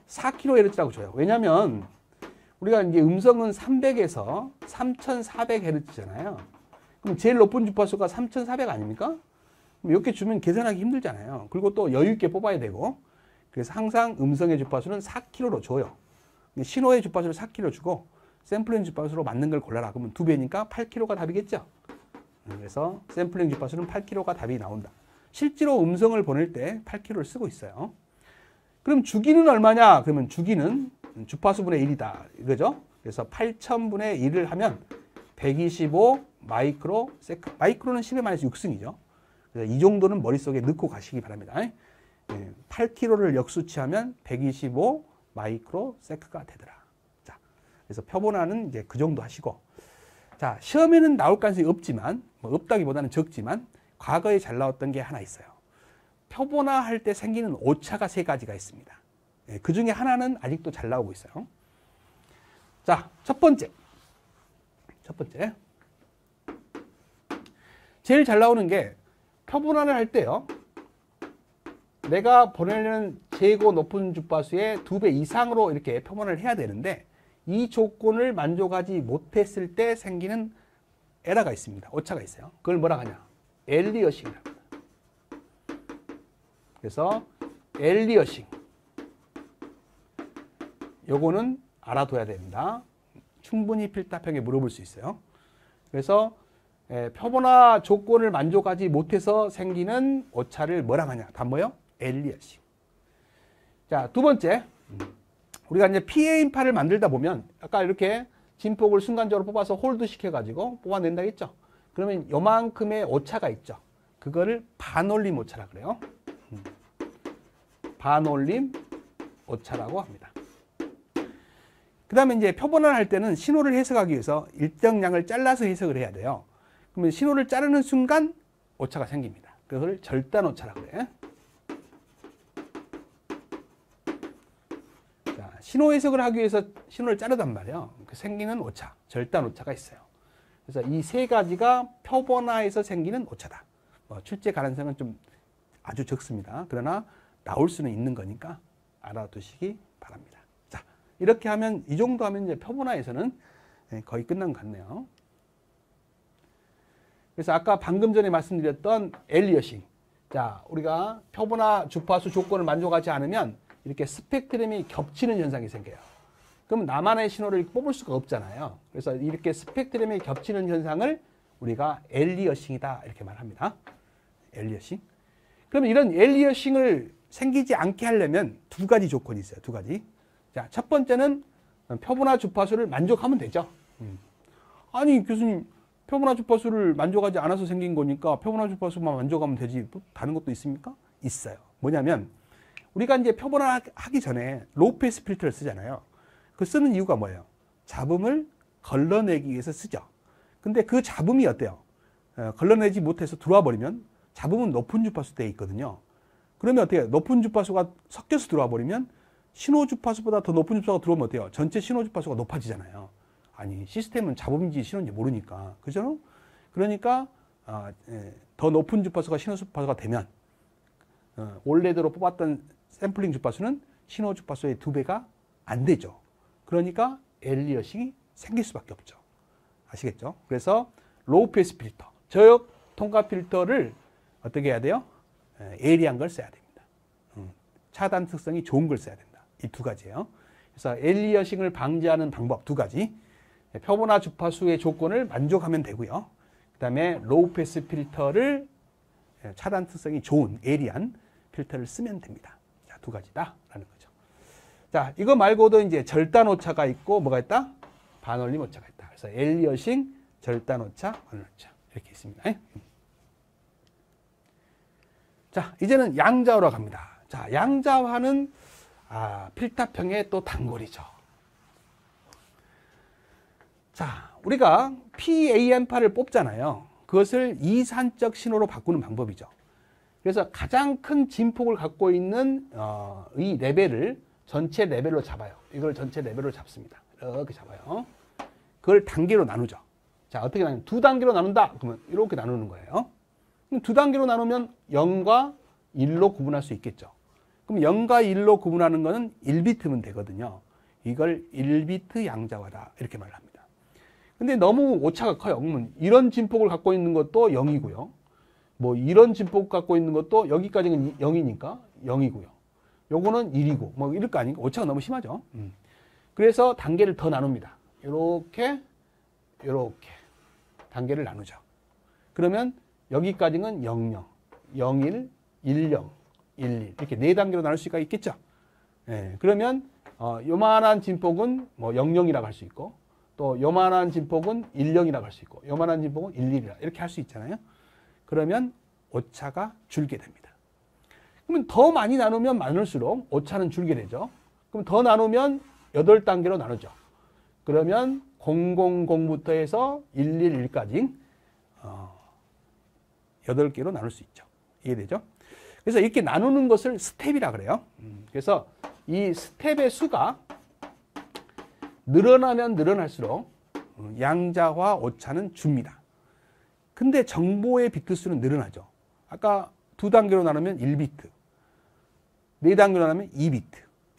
4kHz라고 줘요. 왜냐하면 우리가 이제 음성은 300에서 3400Hz잖아요. 그럼 제일 높은 주파수가 3400 아닙니까? 그럼 이렇게 주면 계산하기 힘들잖아요. 그리고 또 여유 있게 뽑아야 되고. 그래서 항상 음성의 주파수는 4kHz로 줘요. 신호의 주파수를 4kHz 주고 샘플링 주파수로 맞는 걸 골라라. 그러면 2배니까 8kHz가 답이겠죠. 그래서 샘플링 주파수는 8kHz가 답이 나온다. 실제로 음성을 보낼 때 8kHz를 쓰고 있어요. 그럼 주기는 얼마냐? 그러면 주기는 주파수분의 1이다. 이거죠. 그래서 8000분의 1을 하면 125 마이크로 세컨드. 마이크로는 10의 마이너스 6승이죠. 그래서 이 정도는 머릿속에 넣고 가시기 바랍니다. 8kHz를 역수치하면 125 마이크로 세컨드가 되더라. 자, 그래서 표본화는 이제 그 정도 하시고. 자, 시험에는 나올 가능성이 없지만, 뭐 없다기보다는 적지만, 과거에 잘 나왔던 게 하나 있어요. 표본화 할 때 생기는 오차가 3가지가 있습니다. 그 중에 하나는 아직도 잘 나오고 있어요. 자, 첫 번째. 제일 잘 나오는 게 표본화를 할 때요. 내가 보내려는 재고 높은 주파수의 2배 이상으로 이렇게 표본화를 해야 되는데 이 조건을 만족하지 못했을 때 생기는 에러가 있습니다. 오차가 있어요. 그걸 뭐라 하냐? 엘리어싱이라고 합니다. 그래서 엘리어싱. 요거는 알아둬야 됩니다. 충분히 필답형에 물어볼 수 있어요. 그래서 표본화 조건을 만족하지 못해서 생기는 오차를 뭐라 하냐? 답 뭐요? 엘리어싱. 자, 두 번째. 우리가 이제 PA인파를 만들다 보면 아까 이렇게 진폭을 순간적으로 뽑아서 홀드 시켜가지고 뽑아낸다 했죠. 그러면 요만큼의 오차가 있죠. 그거를 반올림 오차라 그래요. 반올림 오차라고 합니다. 그 다음에 이제 표본화를 할 때는 신호를 해석하기 위해서 일정량을 잘라서 해석을 해야 돼요. 그러면 신호를 자르는 순간 오차가 생깁니다. 그걸 절단 오차라고 그래. 자, 신호 해석을 하기 위해서 신호를 자르단 말이에요. 그 생기는 오차, 절단 오차가 있어요. 그래서 이 3가지가 표본화에서 생기는 오차다. 출제 가능성은 좀 아주 적습니다. 그러나 나올 수는 있는 거니까 알아두시기 바랍니다. 자, 이렇게 하면 이 정도 하면 이제 표본화에서는 거의 끝난 것 같네요. 그래서 아까 방금 전에 말씀드렸던 엘리어싱. 자, 우리가 표본화 주파수 조건을 만족하지 않으면 이렇게 스펙트럼이 겹치는 현상이 생겨요. 그럼 나만의 신호를 뽑을 수가 없잖아요. 그래서 이렇게 스펙트럼이 겹치는 현상을 우리가 엘리어싱이다 이렇게 말합니다. 엘리어싱. 그러면 이런 엘리어싱을 생기지 않게 하려면 2가지 조건이 있어요. 2가지. 자, 첫 번째는 표본화 주파수를 만족하면 되죠. 아니 교수님, 표본화 주파수를 만족하지 않아서 생긴 거니까 표본화 주파수만 만족하면 되지 또 다른 것도 있습니까? 있어요. 뭐냐면 우리가 이제 표본화 하기 전에 로우 패스 필터를 쓰잖아요. 그 쓰는 이유가 뭐예요? 잡음을 걸러내기 위해서 쓰죠. 근데 그 잡음이 어때요? 걸러내지 못해서 들어와 버리면 잡음은 높은 주파수 대에 있거든요. 그러면 어떻게 해요? 높은 주파수가 섞여서 들어와 버리면 신호 주파수보다 더 높은 주파수가 들어오면 어때요? 전체 신호 주파수가 높아지잖아요. 아니, 시스템은 잡음인지 신호인지 모르니까. 그죠? 그러니까 더 높은 주파수가 신호 주파수가 되면 원래대로 뽑았던 샘플링 주파수는 신호 주파수의 2배가 안 되죠. 그러니까 엘리어싱이 생길 수밖에 없죠. 아시겠죠? 그래서 로우 패스 필터, 저역 통과 필터를 어떻게 해야 돼요? 예리한 걸 써야 됩니다. 차단 특성이 좋은 걸 써야 된다. 이 두 가지예요. 그래서 엘리어싱을 방지하는 방법 두 가지. 표본화 주파수의 조건을 만족하면 되고요. 그 다음에 로우 패스 필터를 차단 특성이 좋은 예리한 필터를 쓰면 됩니다. 자, 두 가지다라는 거죠. 자, 이거 말고도 이제 절단 오차가 있고 뭐가 있다? 반올림 오차가 있다. 그래서 엘리어싱, 절단 오차, 반올림 오차 이렇게 있습니다. 자, 이제는 양자화로 갑니다. 자, 양자화는 필타평의 또 단골이죠. 자, 우리가 PAM파를 뽑잖아요. 그것을 이산적 신호로 바꾸는 방법이죠. 그래서 가장 큰 진폭을 갖고 있는 이 레벨을 전체 레벨로 잡아요. 이걸 전체 레벨로 잡습니다. 이렇게 잡아요. 그걸 단계로 나누죠. 자, 어떻게 나누냐? 두 단계로 나눈다. 그러면 이렇게 나누는 거예요. 그럼 두 단계로 나누면 0과 1로 구분할 수 있겠죠. 그럼 0과 1로 구분하는 거는 1비트면 되거든요. 이걸 1비트 양자화다. 이렇게 말을 합니다. 근데 너무 오차가 커요. 그러면 이런 진폭을 갖고 있는 것도 0이고요. 뭐 이런 진폭 갖고 있는 것도 여기까지는 0이니까 0이고요. 요거는 1이고 뭐 이럴 거 아닌가? 오차가 너무 심하죠. 그래서 단계를 더 나눕니다. 요렇게 단계를 나누죠. 그러면 여기까지는 00, 01, 10, 11 이렇게 네 단계로 나눌 수가 있겠죠. 예, 그러면 요만한 진폭은 뭐 00이라고 할 수 있고 또 요만한 진폭은 10이라고 할 수 있고 요만한 진폭은 11이라 이렇게 할 수 있잖아요. 그러면 오차가 줄게 됩니다. 그러면 더 많이 나누면 많을수록 오차는 줄게 되죠. 그럼 더 나누면 8단계로 나누죠. 그러면 000부터 해서 111까지 8개로 나눌 수 있죠. 이해되죠? 그래서 이렇게 나누는 것을 스텝이라 그래요. 그래서 이 스텝의 수가 늘어나면 늘어날수록 양자화 오차는 줍니다. 근데 정보의 비트 수는 늘어나죠. 아까 두 단계로 나누면 1비트, 네 단계로 나누면 2비트,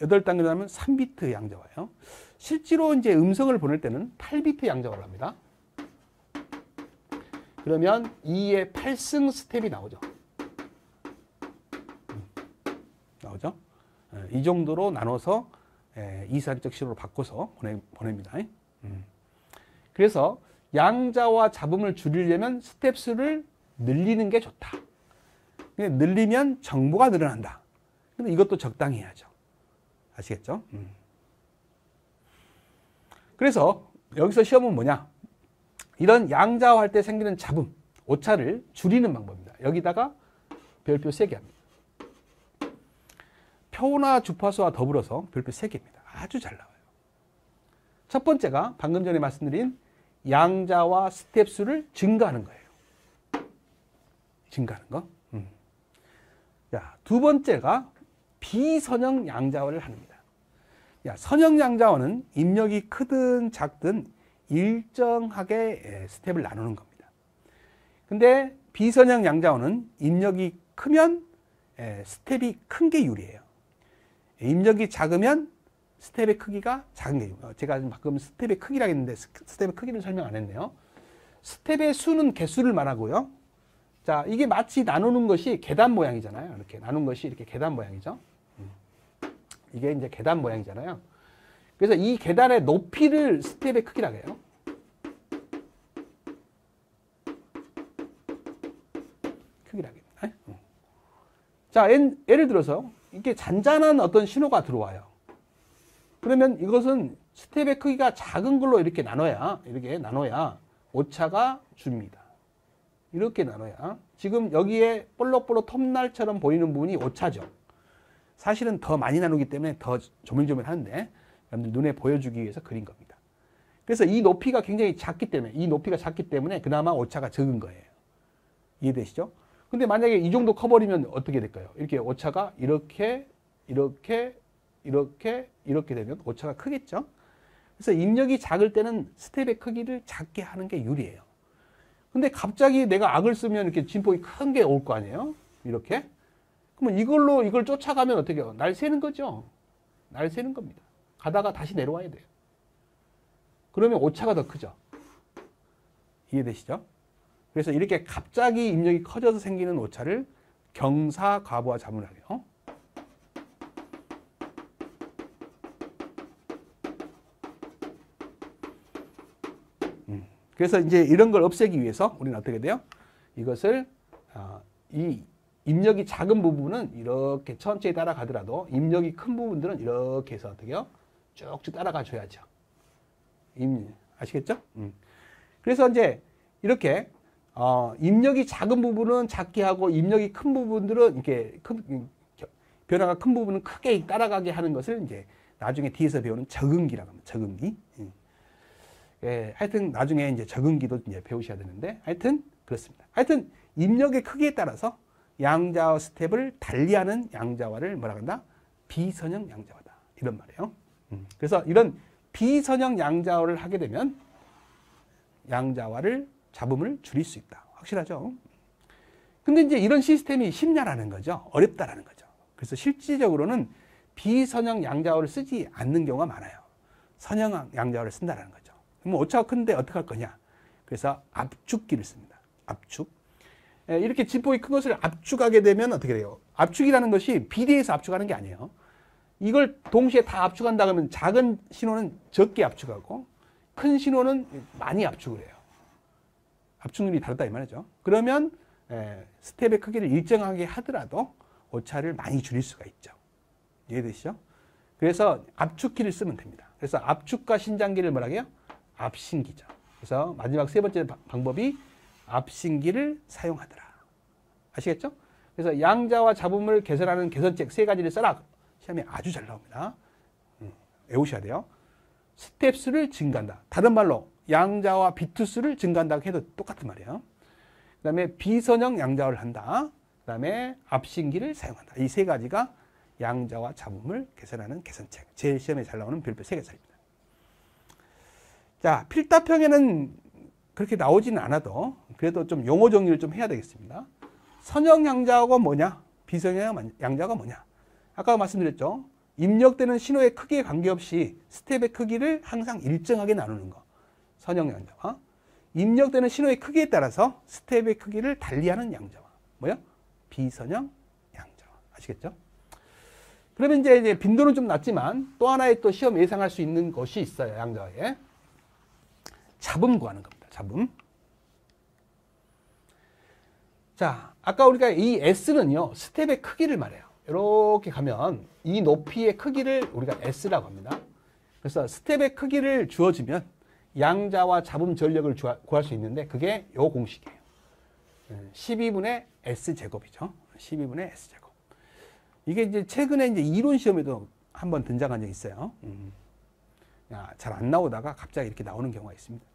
8단계로 나누면 3비트 양자화예요. 실제로 이제 음성을 보낼 때는 8비트 양자화를 합니다. 그러면 2의 8승 스텝이 나오죠. 나오죠? 이 정도로 나눠서 이산적 신호로 바꿔서 보냅니다. 그래서 양자와 잡음을 줄이려면 스텝 수를 늘리는 게 좋다. 늘리면 정보가 늘어난다. 근데 이것도 적당히 해야죠. 아시겠죠? 그래서 여기서 시험은 뭐냐? 이런 양자화할 때 생기는 잡음, 오차를 줄이는 방법입니다. 여기다가 별표 3개 합니다. 표나 주파수와 더불어서 별표 3개입니다. 아주 잘 나와요. 첫 번째가 방금 전에 말씀드린 양자와 스텝 수를 증가하는 거예요. 증가하는 거. 자, 두 번째가 비선형 양자화를 합니다. 선형 양자화는 입력이 크든 작든 일정하게 스텝을 나누는 겁니다. 근데 비선형 양자화는 입력이 크면 스텝이 큰 게 유리해요. 입력이 작으면 스텝의 크기가 작은 게 유리해요. 제가 방금 스텝의 크기라고 했는데 스텝의 크기는 설명 안 했네요. 스텝의 수는 개수를 말하고요. 자, 이게 마치 나누는 것이 계단 모양이잖아요. 이렇게 나눈 것이 이렇게 계단 모양이죠. 이게 이제 계단 모양이잖아요. 그래서 이 계단의 높이를 스텝의 크기라고 해요. 크기라고 해요. 자, 예를 들어서 이렇게 잔잔한 어떤 신호가 들어와요. 그러면 이것은 스텝의 크기가 작은 걸로 이렇게 나눠야 오차가 줍니다. 이렇게 나눠야. 지금 여기에 볼록볼록 톱날처럼 보이는 부분이 오차죠. 사실은 더 많이 나누기 때문에 더 조밀조밀하는데 여러분들 눈에 보여주기 위해서 그린 겁니다. 그래서 이 높이가 굉장히 작기 때문에 그나마 오차가 적은 거예요. 이해되시죠? 근데 만약에 이 정도 커버리면 어떻게 될까요? 이렇게 오차가 이렇게 되면 오차가 크겠죠? 그래서 입력이 작을 때는 스텝의 크기를 작게 하는 게 유리해요. 근데 갑자기 내가 악을 쓰면 이렇게 진폭이 큰 게 올 거 아니에요? 이렇게? 그러면 이걸 쫓아가면 어떻게 해요? 날 새는 거죠? 날 새는 겁니다. 가다가 다시 내려와야 돼요. 그러면 오차가 더 크죠? 이해되시죠? 그래서 이렇게 갑자기 입력이 커져서 생기는 오차를 경사 과부하 자문을 하게요. 그래서 이제 이런 걸 없애기 위해서 우리는 어떻게 돼요? 이것을 이 입력이 작은 부분은 이렇게 천천히 따라가더라도 입력이 큰 부분들은 이렇게 해서 어떻게 해요? 쭉쭉 따라가 줘야죠. 아시겠죠? 그래서 이제 이렇게 입력이 작은 부분은 작게 하고 입력이 큰 부분들은 이렇게 변화가 큰 부분은 크게 따라가게 하는 것을 이제 나중에 뒤에서 배우는 적응기라고 합니다. 적응기. 예, 하여튼 나중에 이제 적응기도 이제 배우셔야 되는데 하여튼 그렇습니다. 하여튼 입력의 크기에 따라서 양자어 스텝을 달리하는 양자화를 뭐라 한다? 비선형 양자화다. 이런 말이에요. 그래서 이런 비선형 양자어를 하게 되면 양자화를 잡음을 줄일 수 있다. 확실하죠? 근데 이제 이런 시스템이 쉽냐라는 거죠. 어렵다라는 거죠. 그래서 실질적으로는 비선형 양자어를 쓰지 않는 경우가 많아요. 선형 양자어를 쓴다는 거죠. 그럼 오차가 큰데 어떻게 할 거냐? 그래서 압축기를 씁니다. 압축. 이렇게 진폭이 큰 것을 압축하게 되면 어떻게 돼요? 압축이라는 것이 비례해서 압축하는 게 아니에요. 이걸 동시에 다 압축한다 그러면 작은 신호는 적게 압축하고 큰 신호는 많이 압축을 해요. 압축률이 다르다 이 말이죠. 그러면 스텝의 크기를 일정하게 하더라도 오차를 많이 줄일 수가 있죠. 이해되시죠? 그래서 압축키를 쓰면 됩니다. 그래서 압축과 신장기를 뭐라고 해요? 압신기죠. 그래서 마지막 세 번째 방법이 압신기를 사용하더라. 아시겠죠? 그래서 양자와 잡음을 개선하는 개선책 세 가지를 써라. 시험에 아주 잘 나옵니다. 외우셔야 돼요. 스텝 수를 증가한다. 다른 말로 양자와 비트 수를 증가한다고 해도 똑같은 말이에요. 그 다음에 비선형 양자어를 한다. 그 다음에 압신기를 사용한다. 이 세 가지가 양자와 잡음을 개선하는 개선책. 제일 시험에 잘 나오는 별표 3개짜리입니다. 자, 필답형에는 그렇게 나오지는 않아도 그래도 좀 용어 정리를 좀 해야 되겠습니다. 선형 양자어가 뭐냐? 비선형 양자어가 뭐냐? 아까 말씀드렸죠. 입력되는 신호의 크기에 관계없이 스텝의 크기를 항상 일정하게 나누는 거. 선형 양자어. 입력되는 신호의 크기에 따라서 스텝의 크기를 달리하는 양자어. 뭐야? 비선형 양자어. 아시겠죠? 그러면 이제 빈도는 좀 낮지만 또 하나의 또 시험 예상할 수 있는 것이 있어요. 양자어에. 잡음 구하는 겁니다. 잡음. 자, 아까 우리가 이 S는요. 스텝의 크기를 말해요. 이렇게 가면 이 높이의 크기를 우리가 S라고 합니다. 그래서 스텝의 크기를 주어지면 양자와 잡음 전력을 구할 수 있는데 그게 요 공식이에요. 12분의 S제곱이죠. 12분의 S제곱. 이게 이제 최근에 이제 이론 시험에도 한번 등장한 적이 있어요. 잘 안 나오다가 갑자기 이렇게 나오는 경우가 있습니다.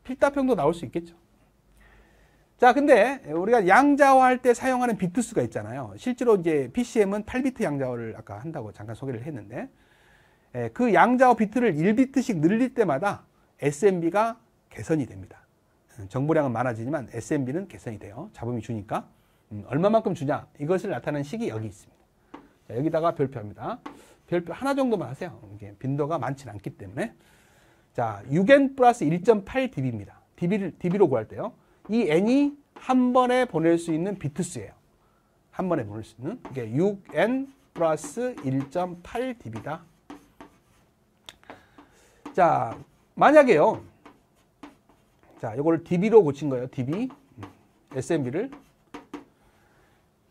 필답형도 나올 수 있겠죠. 자, 근데 우리가 양자화할 때 사용하는 비트 수가 있잖아요. 실제로 이제 PCM은 8비트 양자화를 아까 한다고 잠깐 소개를 했는데, 그 양자화 비트를 1비트씩 늘릴 때마다 SMB가 개선이 됩니다. 정보량은 많아지지만 SMB는 개선이 돼요. 잡음이 주니까. 얼마만큼 주냐? 이것을 나타내는 식이 여기 있습니다. 자, 여기다가 별표합니다. 별표 하나 정도만 하세요. 이게 빈도가 많지는 않기 때문에. 자, 6n 플러스 1.8dB입니다. dB로 구할 때요. 이 n이 한 번에 보낼 수 있는 비트 수예요. 한 번에 보낼 수 있는. 이게 6n 플러스 1.8dB다. 자, 만약에요. 자, 이걸 dB로 고친 거예요. dB. SMB를.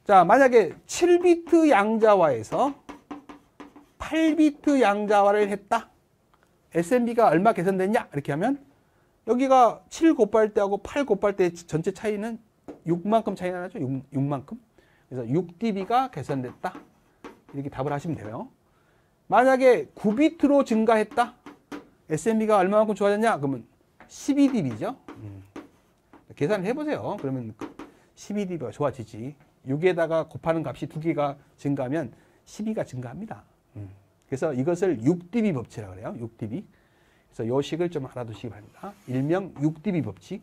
자, 만약에 7비트 양자화에서 8비트 양자화를 했다. SMB가 얼마 개선됐냐? 이렇게 하면 여기가 7 곱할 때하고 8 곱할 때 전체 차이는 6만큼 차이가 나죠? 6만큼. 그래서 6dB가 개선됐다. 이렇게 답을 하시면 돼요. 만약에 9비트로 증가했다. SMB가 얼마만큼 좋아졌냐? 그러면 12dB죠. 계산을 해보세요. 그러면 12dB가 좋아지지. 6에다가 곱하는 값이 2개가 증가하면 12가 증가합니다. 그래서 이것을 6dB 법칙이라고 그래요. 6dB. 그래서 이 식을 좀 알아두시기 바랍니다. 일명 6dB 법칙.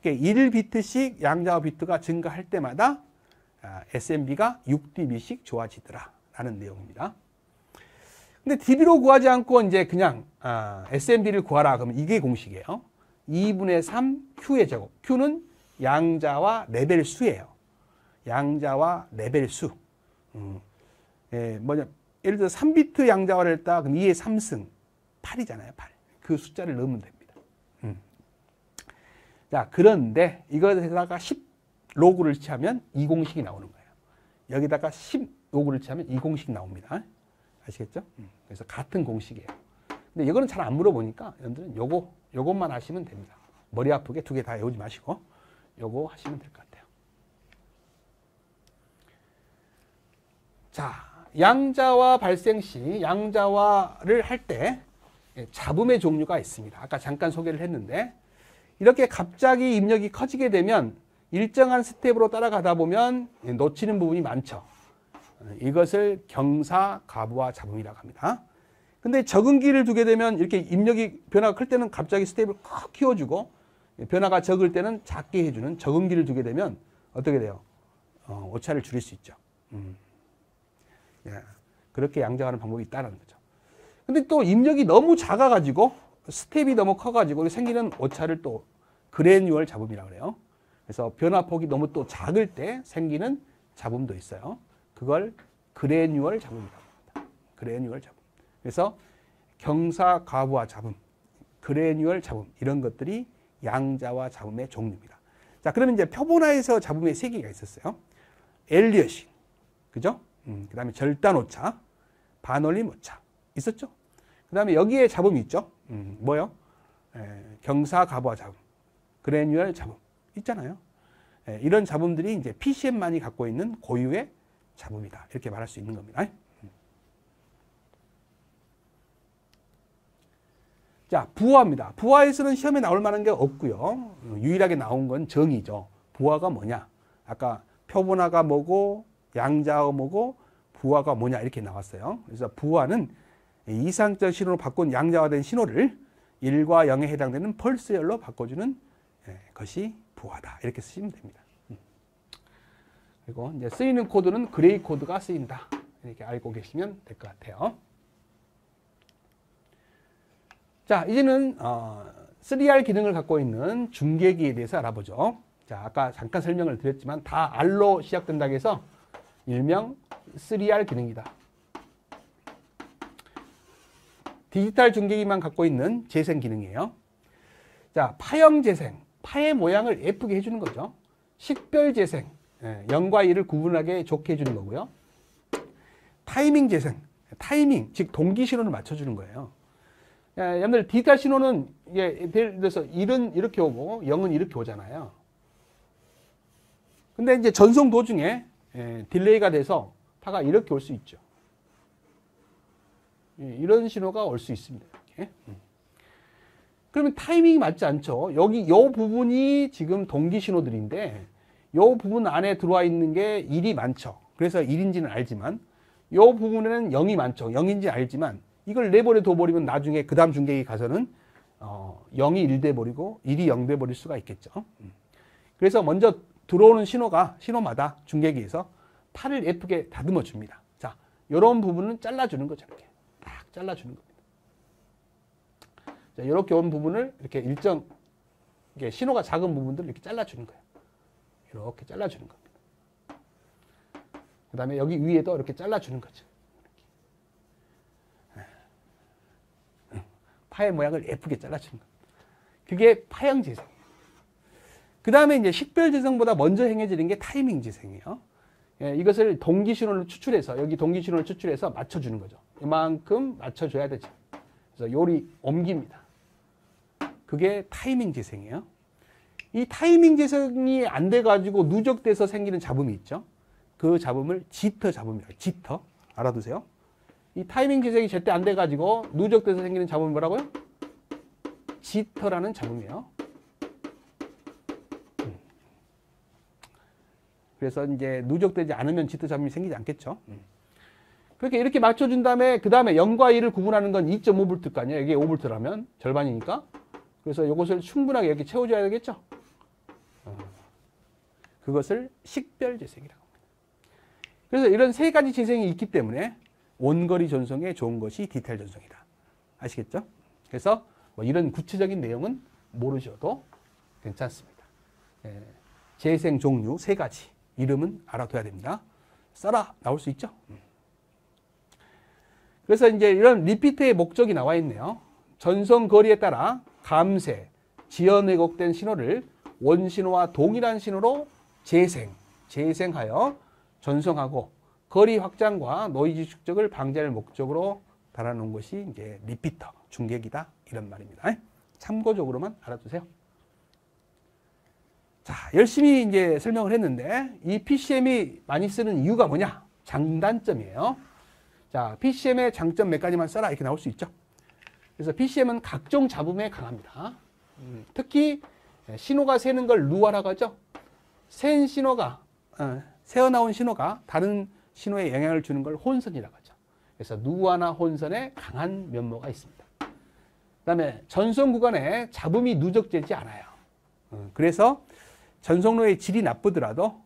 그러니까 1비트씩 양자화 비트가 증가할 때마다 SMB가 6dB씩 좋아지더라. 라는 내용입니다. 근데 dB로 구하지 않고 이제 그냥 SMB를 구하라. 그러면 이게 공식이에요. 2분의 3 Q의 제곱. Q는 양자와 레벨 수예요. 양자와 레벨 수. 예를 들어 3비트 양자화를 했다. 그럼 2의 3승. 8이잖아요. 8. 그 숫자를 넣으면 됩니다. 자, 그런데 이것에다가 10 로그를 취하면 이 공식이 나오는 거예요. 여기다가 10 로그를 취하면 이 공식이 나옵니다. 아시겠죠? 그래서 같은 공식이에요. 근데 이거는 잘 안 물어보니까 여러분들은 요것만 하시면 됩니다. 머리 아프게 두 개 다 외우지 마시고 요거 하시면 될 것 같아요. 자, 양자화 발생 시 양자화를 할 때 잡음의 종류가 있습니다. 아까 잠깐 소개를 했는데 이렇게 갑자기 입력이 커지게 되면 일정한 스텝으로 따라가다 보면 놓치는 부분이 많죠. 이것을 경사, 가부화, 잡음이라고 합니다. 근데 적응기를 두게 되면 이렇게 입력이 변화가 클 때는 갑자기 스텝을 확 키워주고 변화가 적을 때는 작게 해주는 적응기를 두게 되면 어떻게 돼요? 오차를 줄일 수 있죠. 예, 그렇게 양자화하는 방법이 있다는 거죠. 근데 또 입력이 너무 작아가지고 스텝이 너무 커가지고 생기는 오차를 또 그래뉴얼 잡음이라고 그래요. 그래서 변화폭이 너무 또 작을 때 생기는 잡음도 있어요. 그걸 그래뉴얼 잡음이라고 합니다. 그래뉴얼 잡음. 그래서 경사, 가부화 잡음, 그래뉴얼 잡음 이런 것들이 양자화 잡음의 종류입니다. 자, 그러면 이제 표본화에서 잡음의 세 개가 있었어요. 엘리엇이, 그죠? 그 다음에 절단 오차, 반올림 오차 있었죠? 그 다음에 여기에 잡음이 있죠? 뭐요? 경사, 가부화 잡음, 그래뉴얼 잡음 있잖아요. 이런 잡음들이 이제 PCM만이 갖고 있는 고유의 잡음이다. 이렇게 말할 수 있는 겁니다. 자, 부화입니다. 부화에서는 시험에 나올 만한 게 없고요. 유일하게 나온 건 정의죠. 부화가 뭐냐? 아까 표본화가 뭐고 양자가 뭐고 부화가 뭐냐 이렇게 나왔어요. 그래서 부화는 이상적 신호로 바꾼 양자화된 신호를 1과 0에 해당되는 펄스열로 바꿔주는 것이 부화다. 이렇게 쓰시면 됩니다. 그리고 이제 쓰이는 코드는 그레이 코드가 쓰인다. 이렇게 알고 계시면 될 것 같아요. 자, 이제는 3R 기능을 갖고 있는 중계기에 대해서 알아보죠. 자, 아까 잠깐 설명을 드렸지만 다 R로 시작된다고 해서 일명 3R 기능이다. 디지털 중계기만 갖고 있는 재생 기능이에요. 자, 파형 재생, 파의 모양을 예쁘게 해주는 거죠. 식별 재생, 0과 1을 구분하게 좋게 해주는 거고요. 타이밍 재생, 타이밍, 즉 동기 신호를 맞춰주는 거예요. 여러분들 디지털 신호는 예를 들어서 1은 이렇게 오고 0은 이렇게 오잖아요. 근데 이제 전송 도중에 딜레이가 돼서 파가 이렇게 올 수 있죠. 이런 신호가 올 수 있습니다. 이렇게. 그러면 타이밍이 맞지 않죠. 여기 요 부분이 지금 동기 신호들인데 요 부분 안에 들어와 있는 게 1이 많죠. 그래서 1인지는 알지만 요 부분에는 0이 많죠. 0인지 알지만 이걸 내버려 둬버리면 나중에 그 다음 중계기 가서는 0이 1 돼버리고 1이 0 돼버릴 수가 있겠죠. 그래서 먼저 들어오는 신호마다 중계기에서 팔을 예쁘게 다듬어 줍니다. 자, 이런 부분은 잘라주는 거죠. 이렇게 딱 잘라주는 겁니다. 자, 이렇게 온 부분을 이렇게 일정 신호가 작은 부분들을 이렇게 잘라주는 거예요. 이렇게 잘라주는 겁니다. 그 다음에 여기 위에도 이렇게 잘라주는 거죠. 파의 모양을 예쁘게 잘라주는 겁니다. 그게 파형 재생이에요. 그 다음에 이제 식별 재생보다 먼저 행해지는 게 타이밍 재생이에요. 이것을 동기 신호를 추출해서, 여기 동기 신호를 추출해서 맞춰주는 거죠. 이만큼 맞춰줘야 되죠. 그래서 요리 옮깁니다. 그게 타이밍 재생이에요. 이 타이밍 재생이 안 돼가지고 누적돼서 생기는 잡음이 있죠. 그 잡음을 지터 잡음이라고 해요. 지터. 알아두세요. 이 타이밍 재생이 제때 안 돼가지고 누적돼서 생기는 잡음이 뭐라고요? 지터라는 잡음이에요. 그래서 이제 누적되지 않으면 지터 잡음이 생기지 않겠죠. 그렇게 이렇게 맞춰준 다음에 그 다음에 0과 1을 구분하는 건 2.5V가 아니에요. 이게 5V라면 절반이니까. 그래서 이것을 충분하게 이렇게 채워줘야 되겠죠. 그것을 식별 재생이라고 합니다. 그래서 이런 세 가지 재생이 있기 때문에 원거리 전송에 좋은 것이 디테일 전송이다. 아시겠죠? 그래서 뭐 이런 구체적인 내용은 모르셔도 괜찮습니다. 재생 종류 세 가지. 이름은 알아둬야 됩니다. 써라 나올 수 있죠. 그래서 이제 이런 리피트의 목적이 나와 있네요. 전송 거리에 따라 감쇄, 지연 왜곡된 신호를 원신호와 동일한 신호로 재생하여 전송하고 거리 확장과 노이즈 축적을 방지할 목적으로 달아놓은 것이 이제 리피터, 중계기다 이런 말입니다. 참고적으로만 알아두세요. 자, 열심히 이제 설명을 했는데 이 PCM이 많이 쓰는 이유가 뭐냐? 장단점이에요. 자, PCM의 장점 몇 가지만 써라 이렇게 나올 수 있죠. 그래서 PCM은 각종 잡음에 강합니다. 특히 신호가 새는 걸 루아라고 하죠. 샌 신호가 새어나온 신호가 다른 신호에 영향을 주는 걸 혼선이라고 하죠. 그래서 누아나 혼선에 강한 면모가 있습니다. 그 다음에 전송 구간에 잡음이 누적되지 않아요. 그래서 전송로의 질이 나쁘더라도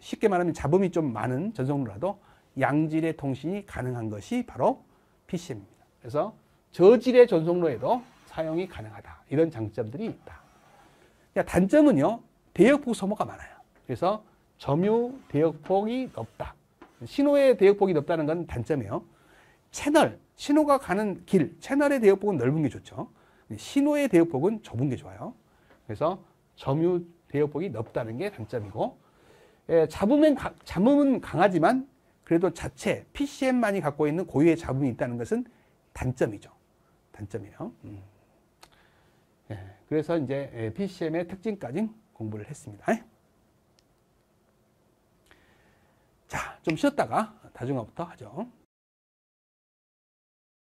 쉽게 말하면 잡음이 좀 많은 전송로라도 양질의 통신이 가능한 것이 바로 PCM입니다. 그래서 저질의 전송로에도 사용이 가능하다. 이런 장점들이 있다. 단점은요. 대역폭 소모가 많아요. 그래서 점유 대역폭이 높다. 신호의 대역폭이 높다는 건 단점이에요. 신호가 가는 길, 채널의 대역폭은 넓은 게 좋죠. 신호의 대역폭은 좁은 게 좋아요. 그래서 점유 대역폭이 높다는 게 단점이고, 잡음은 강하지만 그래도 자체 PCM만이 갖고 있는 고유의 잡음이 있다는 것은 단점이죠. 단점이에요. 그래서 이제 PCM의 특징까지 공부를 했습니다. 자, 좀 쉬었다가 다중화부터 하죠.